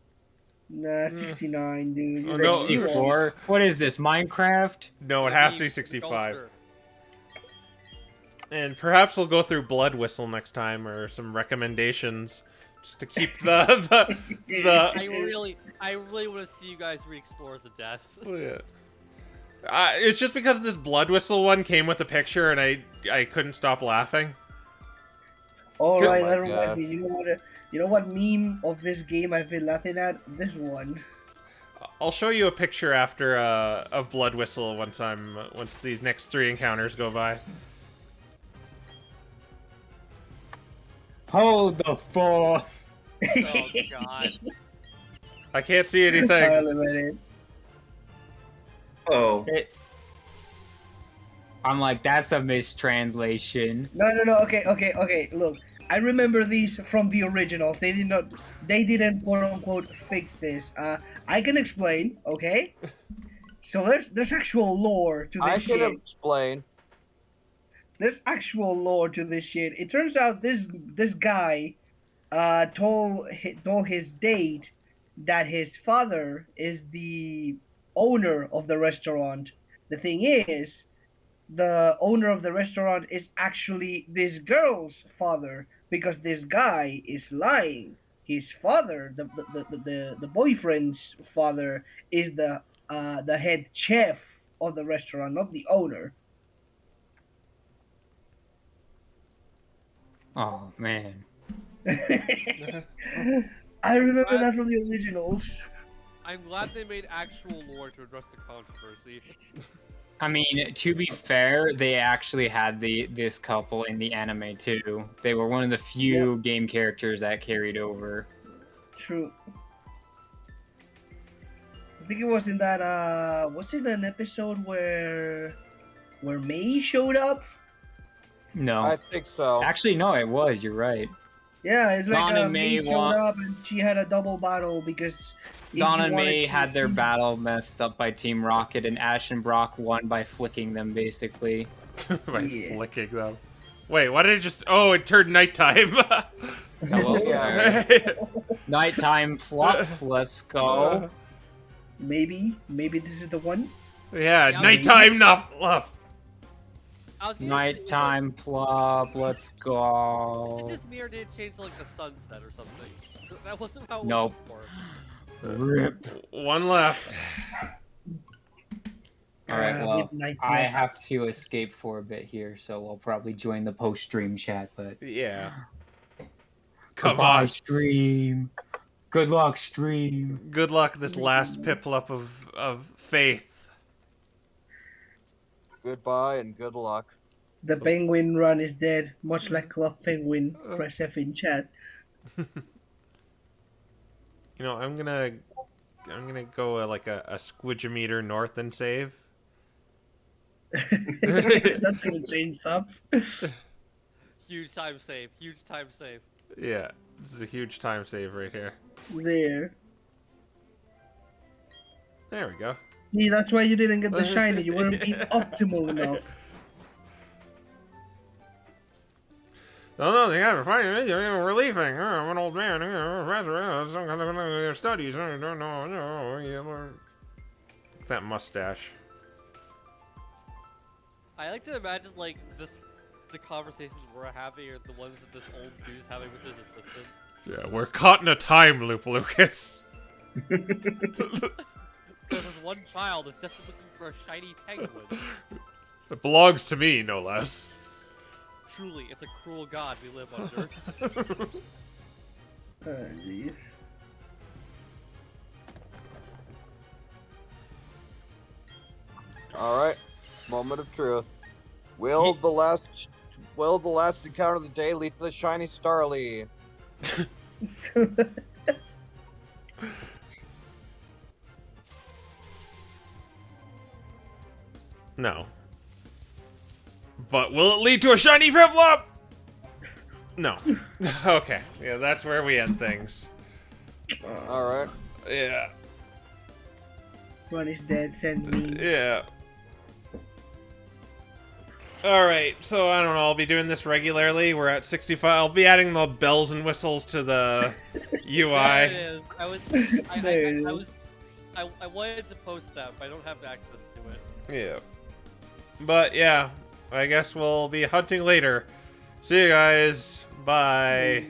Nah, 69, dude. Oh, You're- no. 64. What is this? Minecraft? No, it has to be 65. And perhaps we'll go through Blood Whistle next time, or some recommendations, just to keep the I really want to see you guys re-explore the death. Yeah. It's just because this Blood Whistle one came with a picture, and I couldn't stop laughing. All Oh right, my that reminds God. me. You know what meme of this game I've been laughing at? This one. I'll show you a picture after of Blood Whistle once these next 3 encounters go by. Hold the phone. Oh god. I can't see anything. Parliament. Oh, I'm like, that's a mistranslation. No. Okay. Look, I remember these from the originals. They didn't quote unquote fix this. I can explain. Okay. So there's actual lore to this I shit. can explain. There's actual lore to this shit. It turns out this guy told his date that his father is the owner of the restaurant. The thing is, the owner of the restaurant is actually this girl's father because this guy is lying. His father, the boyfriend's father, is the head chef of the restaurant, not the owner. Oh man. I remember that from the originals. I'm glad they made actual lore to address the controversy. I mean, to be fair, they actually had this couple in the anime too. They were one of the few game characters that carried over. True. I think it was in that was it an episode where Mei showed up? No. I think so. Actually, no, it was. You're right. Yeah, it's like Dawn and Mei Mei showed up and she had a double battle because if Dawn you and wanted Mei to- had their battle messed up by Team Rocket, and Ash and Brock won by flicking them, basically. By Yeah. flicking them. Wait, why did it just... Oh, it turned nighttime. Hello Yeah. there. Nighttime plop, let's go. Maybe this is the one. Yeah, Yeah, nighttime love. I was Nighttime plop, let's It go. just mirror did change to like the sunset or something. That wasn't how it Nope. was before. Rip. One left. Alright, well, Midnight I Mass. have to escape for a bit here, so I'll probably join the post-stream chat, but... Yeah. Come Goodbye, on. stream. Good luck, stream. Good luck this last piplup of faith. Goodbye and good luck. The penguin run is dead, much like Club Penguin. Press F in chat. You know, I'm gonna go like a squidgemeter north and save. That's gonna change stuff. Huge time save. Huge time save. Yeah, this is a huge time save right here. There. There we go. See, that's why you didn't get the shiny. You weren't being optimal enough. No, they haven't fighting. We're leaving. I'm an old man. Some kind of studies. I don't know. That mustache. I like to imagine like the conversations we're having are the ones that this old dude's having with his assistant. Yeah, we're caught in a time loop, Lucas. Because this one child is just looking for a shiny penguin. It belongs to me, no less. Truly, it's a cruel god we live under. Oh, jeez. All right, moment of truth. Will the last encounter of the day lead to the shiny Starly? No. But will it lead to a shiny Piplup? No. Okay. Yeah, that's where we end things. All right. Yeah. Run is dead, send me. Yeah. Alright, so I don't know, I'll be doing this regularly. We're at 65. I'll be adding the bells and whistles to the UI. There it is. I wanted to post that, but I don't have access to it. Yeah. But yeah, I guess we'll be hunting later. See you guys. Bye.